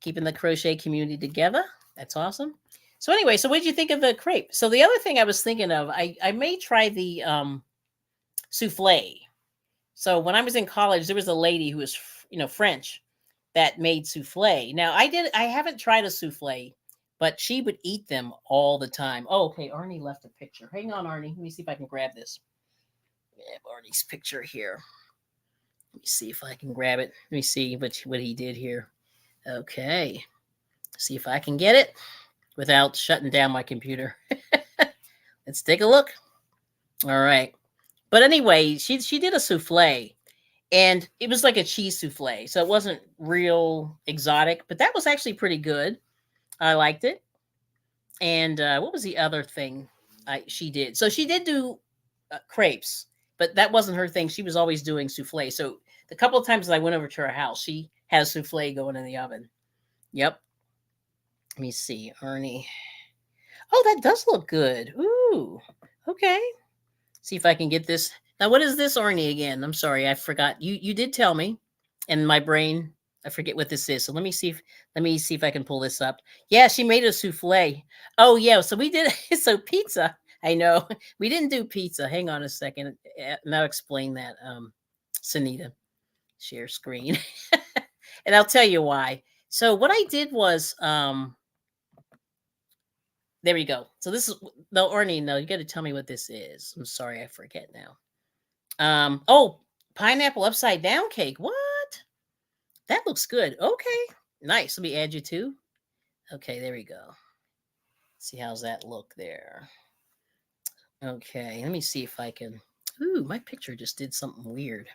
Keeping the crochet community together. That's awesome. So anyway, so what did you think of the crepe? So the other thing I was thinking of, I may try the souffle. So when I was in college, there was a lady who was, French that made souffle. Now I haven't tried a souffle, but she would eat them all the time. Oh, okay. Arnie left a picture. Hang on, Arnie. Let me see if I can grab this. We have Arnie's picture here. Let me see if I can grab it. Let me see what he did here. Okay. See if I can get it without shutting down my computer. Let's take a look. All right. But anyway, she did a souffle, and it was like a cheese souffle. So it wasn't real exotic, but that was actually pretty good. I liked it. And what was the other thing she did? So she did do crepes, but that wasn't her thing. She was always doing souffle. So the couple of times that I went over to her house, she has souffle going in the oven. Yep. Let me see, Ernie. Oh, that does look good. Ooh, okay. See if I can get this. Now, what is this, Arnie, again? I'm sorry, I forgot. You did tell me, and my brain, I forget what this is. So let me see if I can pull this up. Yeah, she made a souffle. Oh yeah, so we did. So pizza. I know. We didn't do pizza. Hang on a second. Now explain that, Sunita. Share screen. And I'll tell you why. So what I did was, there we go. So this is no, Orny. No, you got to tell me what this is. I'm sorry, I forget now. Oh, pineapple upside down cake. What? That looks good. Okay, nice. Let me add you too. Okay, there we go. See how's that look there. Okay, let me see if I can. Ooh, my picture just did something weird.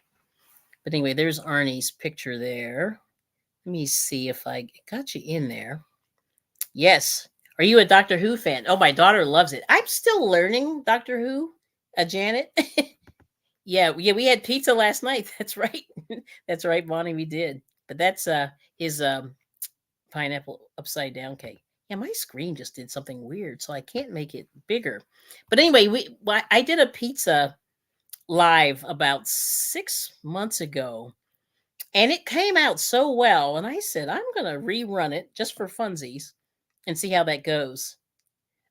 But anyway, there's Arnie's picture there. Let me see if I got you in there. Yes. Are you a Doctor Who fan? Oh, my daughter loves it. I'm still learning Doctor Who, Janet. Yeah, we had pizza last night. That's right. That's right, Bonnie, we did. But that's his pineapple upside down cake. Yeah, my screen just did something weird, so I can't make it bigger. But anyway, I did a pizza live about 6 months ago, and it came out so well. And I said, I'm going to rerun it just for funsies and see how that goes.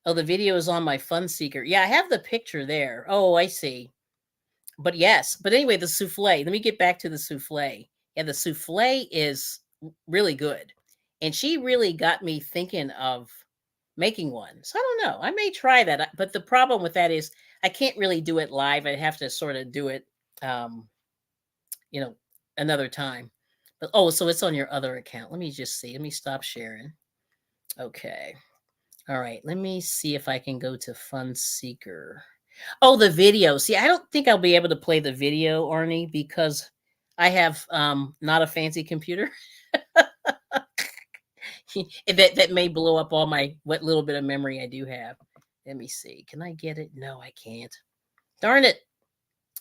Oh, the video is on my Fun Seeker. Yeah, I have the picture there. Oh, I see. But yes, but anyway, the souffle. Let me get back to the souffle. Yeah, the souffle is really good. And she really got me thinking of making one. So I don't know. I may try that. But the problem with that is I can't really do it live. I'd have to sort of do it, another time. But oh, so it's on your other account. Let me just see. Let me stop sharing. Okay. All right. Let me see if I can go to Fun Seeker. Oh, the video. See, I don't think I'll be able to play the video, Arnie, because I have not a fancy computer. that may blow up all my what little bit of memory I do have. Let me see. Can I get it? No, I can't. Darn it.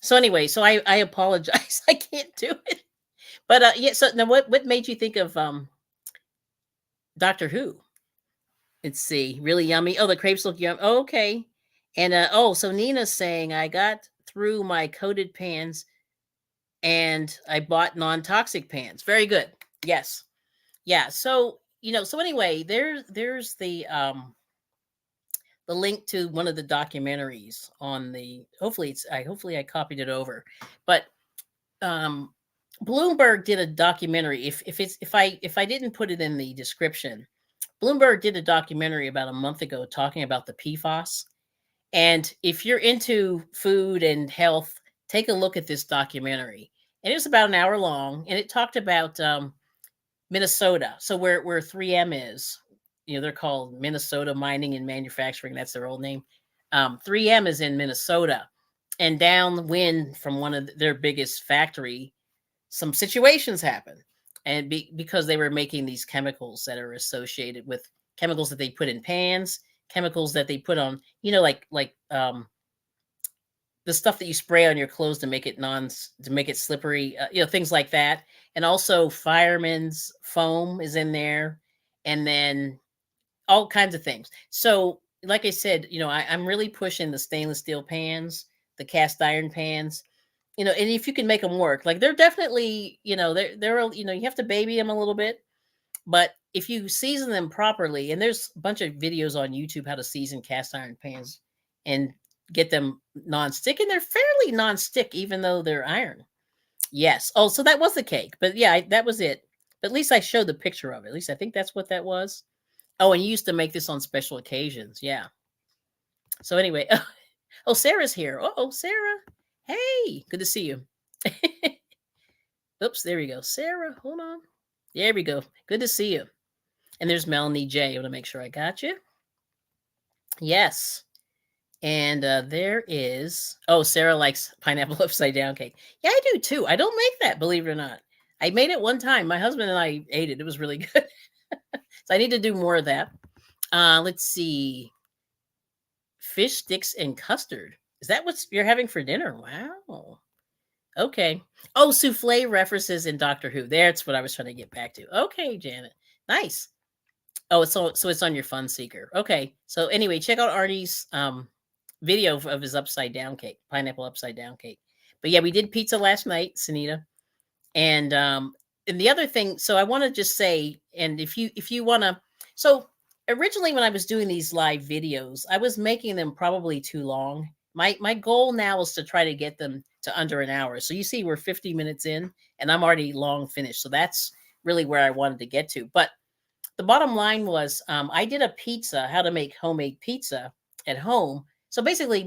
So anyway, so I apologize. I can't do it. But yeah, so now what made you think of Doctor Who? Let's see. Really yummy. Oh, the crepes look yum. Oh, okay. And so Nina's saying I got through my coated pans and I bought non-toxic pans. Very good. Yes. Yeah. So, so anyway, there's the link to one of the documentaries on the hopefully I copied it over. But Bloomberg did a documentary. If I didn't put it in the description, Bloomberg did a documentary about a month ago talking about the PFAS. And if you're into food and health, take a look at this documentary. And it was about an hour long, and it talked about Minnesota. So where 3M is, they're called Minnesota Mining and Manufacturing. That's their old name. 3M is in Minnesota, and downwind from one of their biggest factory, some situations happen, and because they were making these chemicals that are associated with chemicals that they put in pans, chemicals that they put on, like the stuff that you spray on your clothes to make it slippery, things like that. And also fireman's foam is in there, and then all kinds of things. So like I said, I'm really pushing the stainless steel pans, the cast iron pans, and if you can make them work, like they're definitely, they're you have to baby them a little bit, but if you season them properly, and there's a bunch of videos on YouTube how to season cast iron pans and get them non-stick, and they're fairly non-stick even though they're iron. Yes. Oh, so that was the cake. But yeah, that was it. But at least I showed the picture of it. At least I think that's what that was. Oh, and you used to make this on special occasions. Yeah. So anyway, oh, Sarah's here. Oh, Sarah. Hey, good to see you. Oops, there we go. Sarah, hold on. There we go. Good to see you. And there's Melanie J. I want to make sure I got you. Yes. And there is, Sarah likes pineapple upside down cake. Yeah, I do too. I don't make that, believe it or not. I made it one time. My husband and I ate it. It was really good. So I need to do more of that. Let's see. Fish sticks and custard. Is that what you're having for dinner? Wow. Okay. Oh, souffle references in Doctor Who. That's what I was trying to get back to. Okay, Janet. Nice. Oh, so it's on your Fun Seeker. Okay. So anyway, check out Artie's video of his upside down cake, pineapple upside down cake. But yeah, we did pizza last night, Sunita. And the other thing, so I want to just say, and if you want to, so originally when I was doing these live videos, I was making them probably too long. My goal now is to try to get them to under an hour. So you see, we're 50 minutes in, and I'm already long finished. So that's really where I wanted to get to. But the bottom line was, I did a pizza, how to make homemade pizza at home. So basically,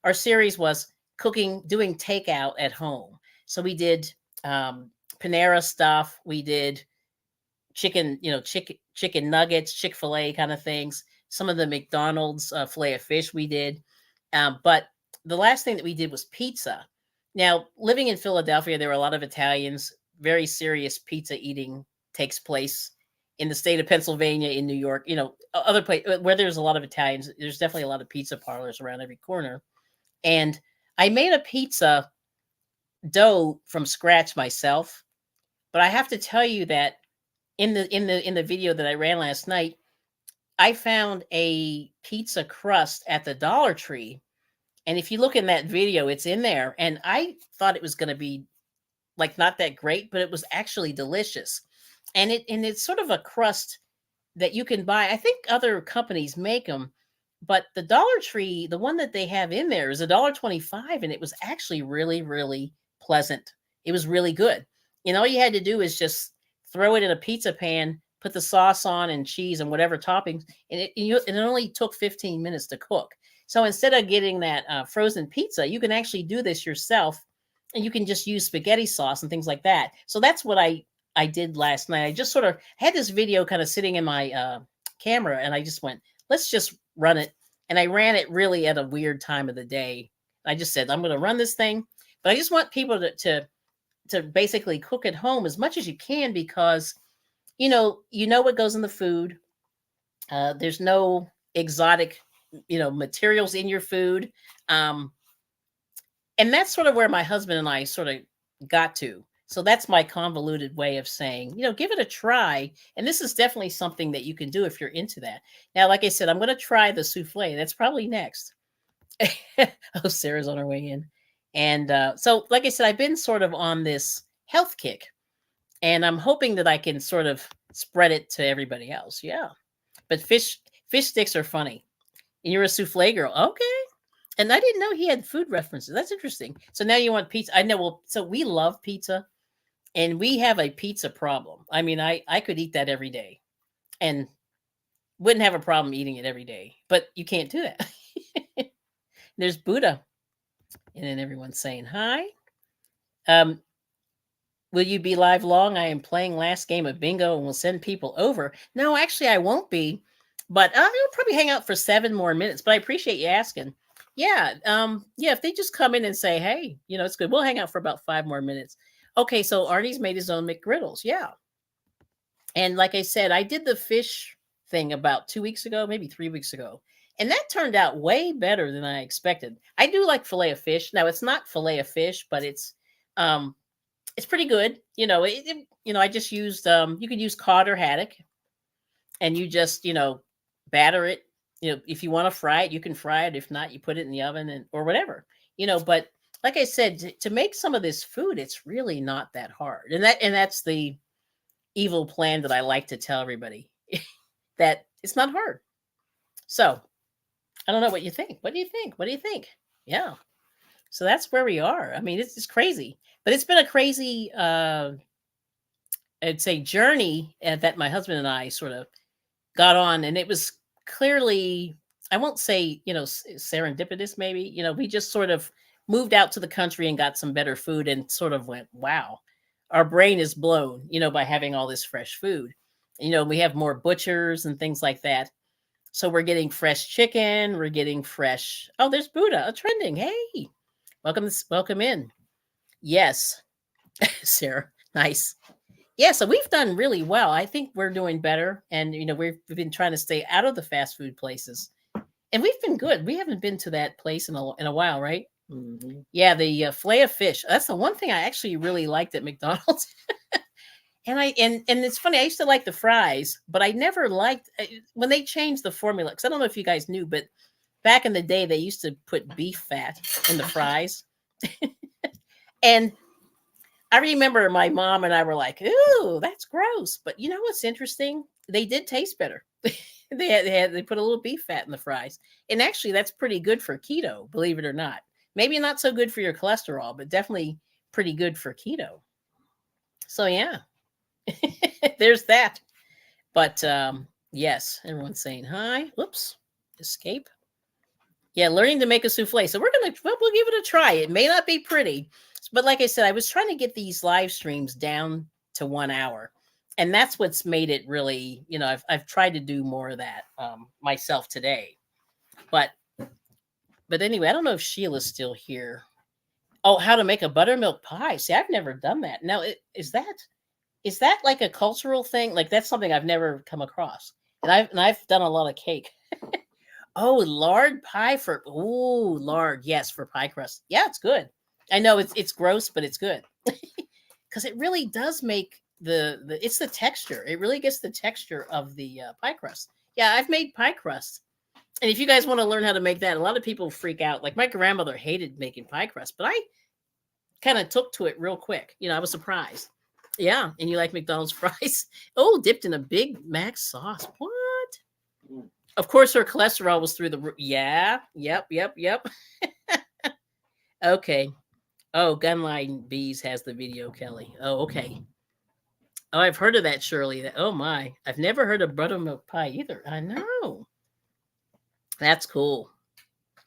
our series was doing takeout at home. So we did Panera stuff. We did chicken nuggets, Chick-fil-A kind of things. Some of the McDonald's filet of fish we did. But the last thing that we did was pizza. Now, living in Philadelphia, there are a lot of Italians. Very serious pizza eating takes place in the state of Pennsylvania, in New York, other places where there's a lot of Italians. There's definitely a lot of pizza parlors around every corner. And I made a pizza dough from scratch myself. But I have to tell you that in the video that I ran last night, I found a pizza crust at the Dollar Tree. And if you look in that video, it's in there. And I thought it was going to be like not that great, but it was actually delicious. And it's sort of a crust that you can buy. I think other companies make them, but the Dollar Tree, the one that they have in there is $1.25, and it was actually really, really pleasant. It was really good. All you had to do is just throw it in a pizza pan, put the sauce on and cheese and whatever toppings, and it only took 15 minutes to cook. So instead of getting that frozen pizza, you can actually do this yourself, and you can just use spaghetti sauce and things like that. So that's what I did last night. I just sort of had this video kind of sitting in my camera, and I just went, let's just run it. And I ran it really at a weird time of the day. I just said, I'm going to run this thing, but I just want people to basically cook at home as much as you can, because you know what goes in the food. There's no exotic materials in your food, and that's sort of where my husband and I sort of got to. So that's my convoluted way of saying, give it a try. And this is definitely something that you can do if you're into that. Now, like I said, I'm going to try the souffle. That's probably next. Oh, Sarah's on her way in. And so, like I said, I've been sort of on this health kick, and I'm hoping that I can sort of spread it to everybody else. Yeah. But fish sticks are funny. And you're a souffle girl. Okay. And I didn't know he had food references. That's interesting. So now you want pizza. I know. Well, so we love pizza, and we have a pizza problem. I mean, I could eat that every day and wouldn't have a problem eating it every day, but you can't do that. There's Buddha. And then everyone's saying hi. Will you be live long? I am playing last game of bingo and will send people over. No, actually, I won't be, but I'll probably hang out for 7 more minutes. But I appreciate you asking. Yeah, yeah. If they just come in and say, "Hey, it's good," we'll hang out for about 5 more minutes. Okay, so Artie's made his own McGriddles. Yeah, and like I said, I did the fish thing about 2 weeks ago, maybe 3 weeks ago. And that turned out way better than I expected. I do like filet of fish. Now, it's not filet of fish, but it's pretty good. I just used you could use cod or haddock, and you just batter it. If you want to fry it, you can fry it. If not, you put it in the oven or whatever. But like I said, to make some of this food, it's really not that hard. And that's the evil plan that I like to tell everybody, that it's not hard. So I don't know what you think. What do you think? What do you think? Yeah. So that's where we are. I mean, it's crazy, but it's been a crazy, I'd say, journey that my husband and I sort of got on. And it was clearly, I won't say, serendipitous, maybe, we just sort of moved out to the country and got some better food and sort of went, wow, our brain is blown, by having all this fresh food. We have more butchers and things like that. So we're getting fresh chicken. We're getting fresh. Oh, there's Buddha trending. Hey, welcome in. Yes, Sarah. Nice. Yeah, so we've done really well. I think we're doing better. And, we've been trying to stay out of the fast food places. And we've been good. We haven't been to that place in a while, right? Mm-hmm. Yeah, the filet of fish. That's the one thing I actually really liked at McDonald's. And it's funny, I used to like the fries, but I never liked when they changed the formula. Because I don't know if you guys knew, but back in the day, they used to put beef fat in the fries. And I remember my mom and I were like, "Ooh, that's gross." But you know what's interesting? They did taste better. They put a little beef fat in the fries, and actually, that's pretty good for keto. Believe it or not, maybe not so good for your cholesterol, but definitely pretty good for keto. So yeah, there's that. But yes, everyone's saying hi. Whoops, escape. Yeah, learning to make a souffle. So we'll give it a try. It may not be pretty, but like I said, I was trying to get these live streams down to 1 hour, and that's what's made it really. I've tried to do more of that myself today, but anyway, I don't know if Sheila's still here. Oh, how to make a buttermilk pie? See, I've never done that. Now, is that like a cultural thing? Like that's something I've never come across, and I've done a lot of cake. Oh, lard pie for lard. Yes, for pie crust. Yeah, it's good. I know it's gross, but it's good because it really does make the it's the texture. It really gets the texture of the pie crust. Yeah, I've made pie crust, and if you guys want to learn how to make that, a lot of people freak out. Like my grandmother hated making pie crust, but I kind of took to it real quick. I was surprised. Yeah, and you like McDonald's fries? Oh, dipped in a Big Mac sauce. What? Of course, her cholesterol was through the roof. Yeah. Yep. Okay. Oh, Gunline Bees has the video, Kelly. Oh, okay. Oh, I've heard of that, Shirley. Oh, my. I've never heard of buttermilk pie either. I know. That's cool.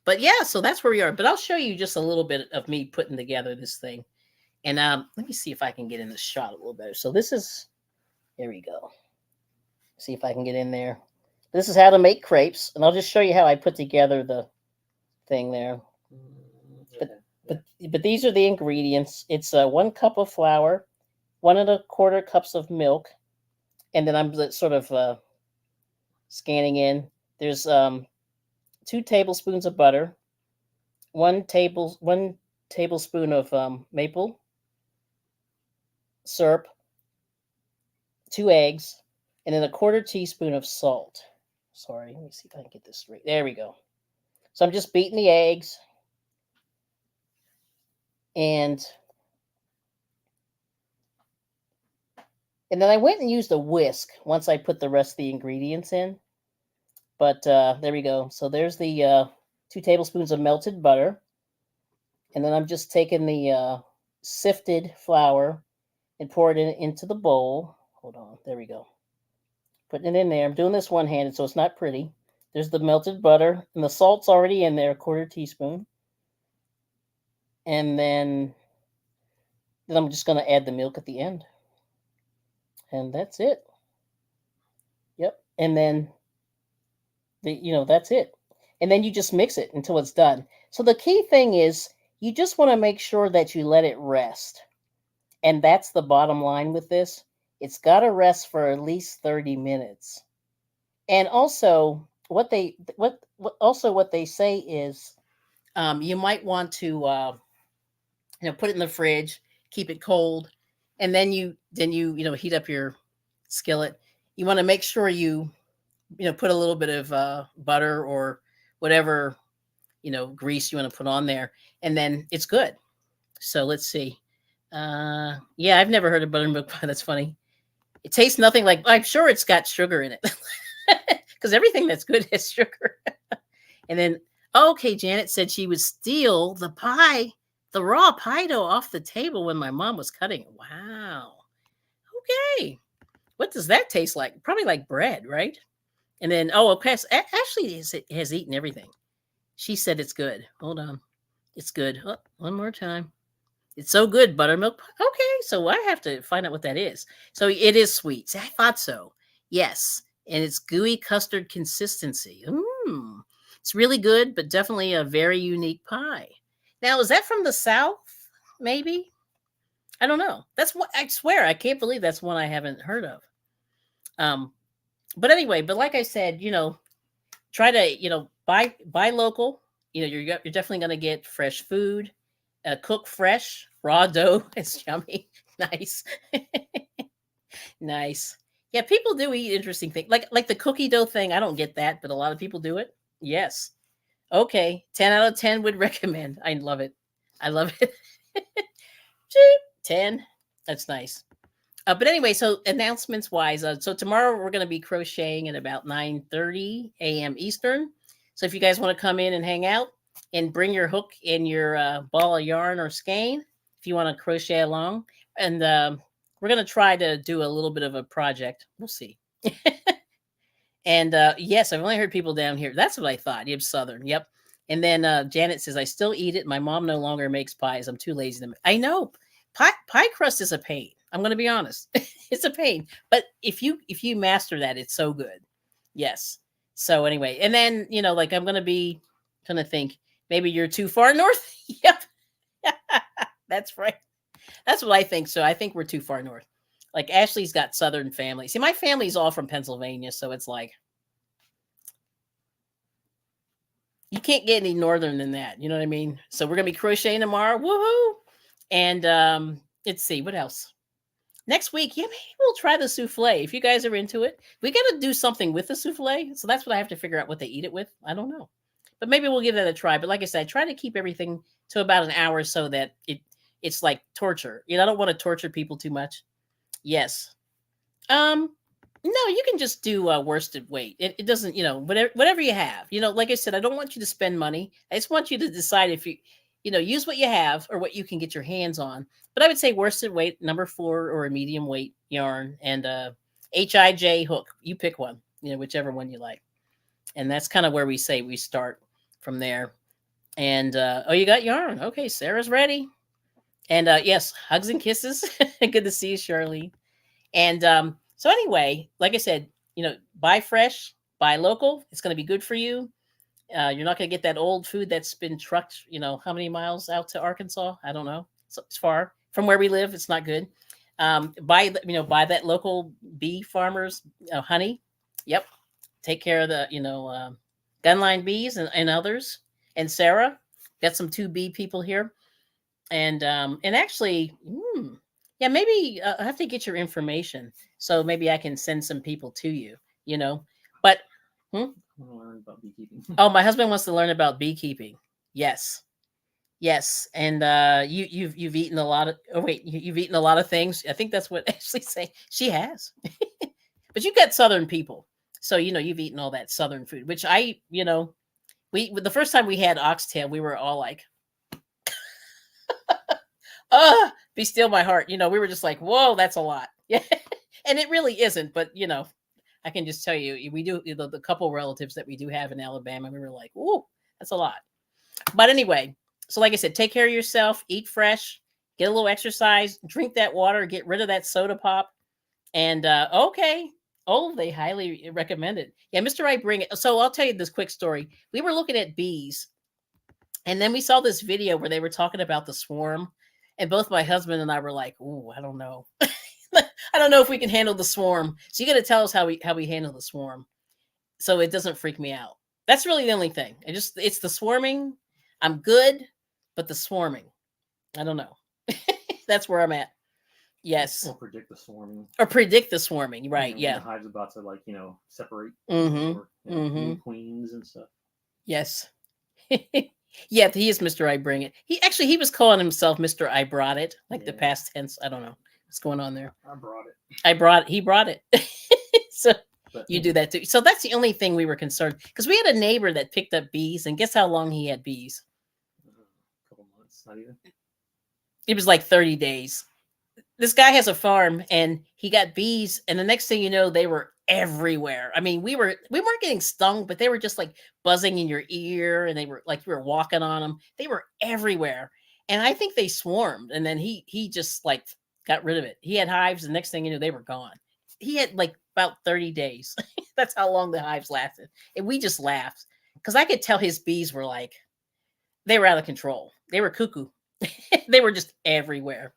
But yeah, so that's where we are. But I'll show you just a little bit of me putting together this thing. And let me see if I can get in the shot a little better. So this is, there we go. See if I can get in there. This is how to make crepes, and I'll just show you how I put together the thing there. But these are the ingredients. It's 1 cup of flour, 1¼ cups of milk, and then I'm sort of scanning in. There's 2 tablespoons of butter, 1 tablespoon of maple syrup, 2 eggs, and then 1/4 teaspoon of salt. Sorry, let me see if I can get this straight. There we go. So I'm just beating the eggs. And then I went and used a whisk once I put the rest of the ingredients in. But there we go. So there's the 2 tablespoons of melted butter. And then I'm just taking the sifted flour and pour it into the bowl. Hold on. There we go. Putting it in there. I'm doing this one-handed, so it's not pretty. There's the melted butter, and the salt's already in there, 1/4 teaspoon. And then I'm just going to add the milk at the end. And that's it. Yep. And then, that's it. And then you just mix it until it's done. So the key thing is you just want to make sure that you let it rest. And that's the bottom line with this. It's got to rest for at least 30 minutes. And also, what they say is you might want to put it in the fridge, keep it cold, and then you heat up your skillet. You want to make sure you put a little bit of butter or whatever grease you want to put on there, and then it's good. So let's see. Yeah, I've never heard of buttermilk pie. That's funny. It tastes nothing like. I'm sure it's got sugar in it because everything that's good has sugar. And then okay, Janet said she would steal the raw pie dough off the table when my mom was cutting it. Wow. Okay. What does that taste like? Probably like bread, right? And then, okay. Ashley has eaten everything. She said it's good. Hold on. It's good. Oh, one more time. It's so good, buttermilk. Okay, so I have to find out what that is. So it is sweet. I thought so. Yes. And it's gooey custard consistency. It's really good, but definitely a very unique pie. Now, is that from the South? Maybe? I don't know. That's what I swear. I can't believe that's one I haven't heard of. But anyway, like I said, try to, buy local. You're definitely going to get fresh food. Cook fresh, raw dough. It's yummy. Nice. Nice. Yeah, people do eat interesting things. Like the cookie dough thing. I don't get that, but a lot of people do it. Yes. Okay. 10 out of 10 would recommend. I love it. I love it. 10. That's nice. But anyway, so announcements wise, so tomorrow we're going to be crocheting at about 9:30 a.m. Eastern. So if you guys want to come in and hang out and bring your hook and your ball of yarn or skein, if you want to crochet along, and we're going to try to do a little bit of a project. We'll see. And yes, I've only heard people down here. That's what I thought. Yep, Southern. Yep. And then Janet says, I still eat it. My mom no longer makes pies. I'm too lazy to make. I know. Pie crust is a pain. I'm going to be honest. It's a pain. But if you master that, it's so good. Yes. So anyway, and then, like I'm going to think maybe you're too far north. Yep. That's right. That's what I think. So I think we're too far north. Like Ashley's got Southern family. See, my family's all from Pennsylvania. So it's like, you can't get any northern than that. You know what I mean? So we're going to be crocheting tomorrow. Woohoo. And let's see, what else? Next week, yeah, maybe we'll try the souffle. If you guys are into it, we got to do something with the souffle. So that's what I have to figure out what they eat it with. I don't know. But maybe we'll give that a try. But like I said, I try to keep everything to about an hour so that it's like torture. I don't want to torture people too much. Yes. No, you can just do worsted weight. It doesn't, whatever you have. Like I said, I don't want you to spend money. I just want you to decide if you use what you have or what you can get your hands on. But I would say worsted weight, number 4, or a medium weight yarn, and HIJ hook. You pick one, whichever one you like. And that's kind of where we say we start from there. And you got yarn. Okay, Sarah's ready. And yes, hugs and kisses. Good to see you, Shirley. And so anyway, like I said, buy fresh, buy local. It's going to be good for you. You're not going to get that old food that's been trucked, how many miles out to Arkansas? I don't know. So it's far from where we live. It's not good. Buy that local bee farmers honey. Yep. Take care of the, gunline bees and others. And Sarah, got some 2B people here. And actually, yeah, maybe I have to get your information. So maybe I can send some people to you, but I want to learn about beekeeping. Oh, my husband wants to learn about beekeeping. Yes. And you've eaten a lot of, you've eaten a lot of things. I think that's what Ashley's saying. She has. But you got Southern people. So, you've eaten all that Southern food, which the first time we had oxtail, we were all like, be still my heart. We were just like, whoa, that's a lot. Yeah. And it really isn't, but I can just tell you, we do the couple relatives that we do have in Alabama. We were like, ooh, that's a lot. But anyway, so like I said, take care of yourself, eat fresh, get a little exercise, drink that water, get rid of that soda pop. And okay. Oh, they highly recommend it. Yeah, Mr. I bring it. So I'll tell you this quick story. We were looking at bees, and then we saw this video where they were talking about the swarm. And both my husband and I were like, ooh, I don't know. I don't know if we can handle the swarm. So you got to tell us how we handle the swarm, so it doesn't freak me out. That's really the only thing. It's the swarming. I'm good, but the swarming, I don't know. That's where I'm at. Yes. Or predict the swarming. Right. Yeah. The hive's about to separate. Mm-hmm. Or, new queens and stuff. Yes. Yeah, he is Mr. I Bring It. He was calling himself Mr. I Brought It, the past tense. I don't know what's going on there. He brought it. So you do that too. So that's the only thing we were concerned, because we had a neighbor that picked up bees, and guess how long he had bees? A couple months, not even. It was like 30 days. This guy has a farm, and he got bees, and the next thing you know, they were everywhere. I mean, we weren't getting stung, but they were just like buzzing in your ear, and they were like you were walking on them. They were everywhere, and I think they swarmed. And then he just got rid of it. He had hives, and next thing you know, they were gone. He had about 30 days. That's how long the hives lasted, and we just laughed because I could tell his bees were they were out of control. They were cuckoo. They were just everywhere.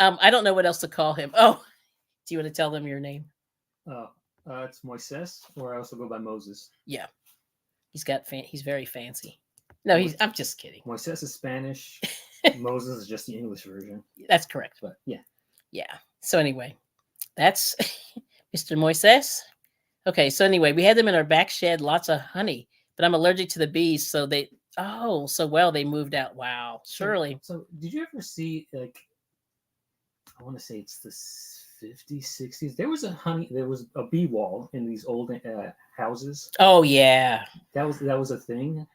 I don't know what else to call him. Oh, do you want to tell them your name? It's Moises, or I also go by Moses. Yeah, he's very fancy. No, I'm just kidding. Moises is Spanish. Moses is just the English version. That's correct. But yeah. So anyway, that's Mr. Moises. Okay, so anyway, we had them in our back shed, lots of honey, but I'm allergic to the bees, so they moved out. Wow, Shirley. So did you ever see I want to say it's the 50s, 60s. There was a bee wall in these old houses. Oh yeah. That was a thing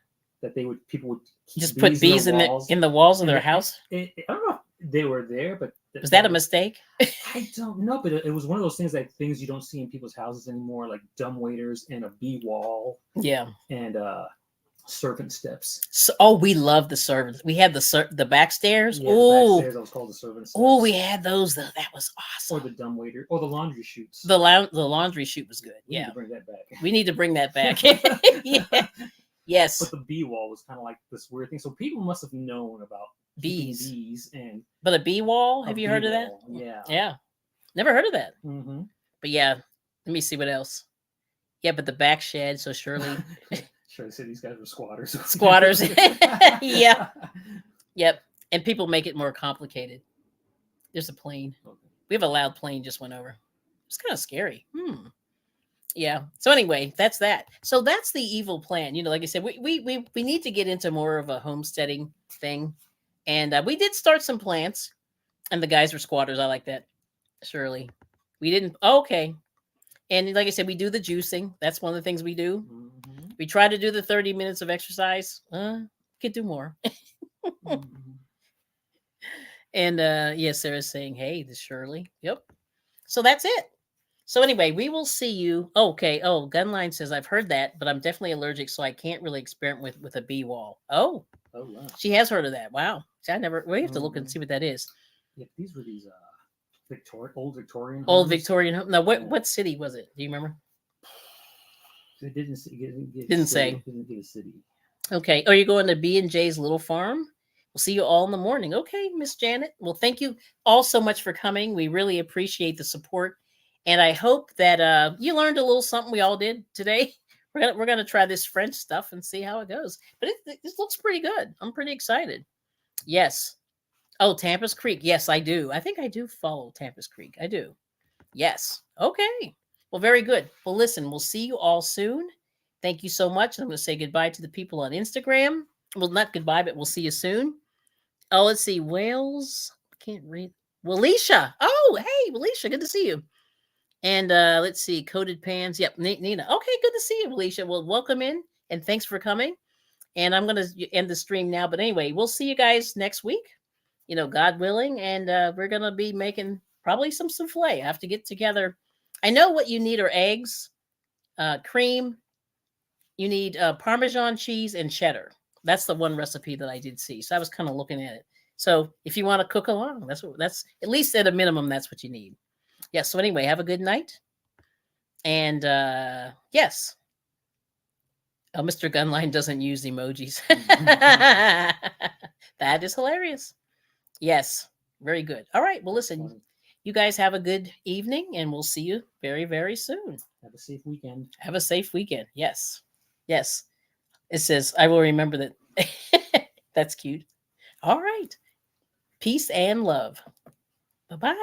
that people would keep Just put bees in the walls of their house. I don't know if they were there, but was that a mistake? I don't know, but it was one of those things you don't see in people's houses anymore, like dumbwaiters and a bee wall. Yeah. And servant steps. So, we love the servants. We had the back stairs. Yeah, the back stairs. That was called the servant steps. Oh, we had those. That was awesome. Or the dumbwaiter, or the laundry chutes. The laundry chute was good. We need to bring that back. We need to bring that back. Yeah. Yes. But the bee wall was kind of like this weird thing. So people must have known about bees But a bee wall? Have you heard of that? Yeah. Yeah. Never heard of that. Mm-hmm. But yeah, let me see what else. Yeah, but the back shed. So surely. Sure, they said these guys were squatters. Squatters. Yeah. Yep. And people make it more complicated. There's a plane. Okay. We have a loud plane just went over. It's kind of scary. Yeah. So anyway, that's that. So that's the evil plan. Like I said, we need to get into more of a homesteading thing. And we did start some plants. And the guys were squatters. I like that. Surely. We didn't. Okay. And like I said, we do the juicing. That's one of the things we do. Mm-hmm. We try to do the 30 minutes of exercise. Could do more. Mm-hmm. And yes, Sarah's saying, hey, this Shirley. Yep. So that's it. So anyway, we will see you. Okay. Oh, Gunline says, I've heard that, but I'm definitely allergic, so I can't really experiment with a bee wall. Oh, wow. She has heard of that. Wow. See, we have to look and see what that is. Yeah, these were these old Victorian homes. Old Victorian home. Now, what city was it? Do you remember? It didn't say. Didn't give a city. Okay. Are you going to B&J's Little Farm? We'll see you all in the morning. Okay, Miss Janet. Well, thank you all so much for coming. We really appreciate the support. And I hope that you learned a little something we all did today. We're going to try this French stuff and see how it goes. But this looks pretty good. I'm pretty excited. Yes. Oh, Tampa's Creek. Yes, I do. I think I do follow Tampa's Creek. I do. Yes. Okay. Well, very good. Well, listen, we'll see you all soon. Thank you so much. I'm going to say goodbye to the people on Instagram. Well, not goodbye, but we'll see you soon. Oh, let's see. Wales. I can't read. Walisha. Oh, hey, Walisha. Good to see you. And let's see. Coated Pans. Yep. Nina. Okay, good to see you, Walisha. Well, welcome in. And thanks for coming. And I'm going to end the stream now. But anyway, we'll see you guys next week. God willing. And we're going to be making probably some souffle. I have to get together. I know what you need are eggs, cream. You need Parmesan cheese and cheddar. That's the one recipe that I did see. So I was kind of looking at it. So if you want to cook along, that's at least at a minimum, that's what you need. Yes. So anyway, have a good night. And yes. Oh, Mr. Gunline doesn't use emojis. That is hilarious. Yes. Very good. All right. Well, listen, you guys have a good evening and we'll see you very, very soon. Have a safe weekend. Have a safe weekend. Yes. Yes. It says, I will remember that. That's cute. All right. Peace and love. Bye-bye.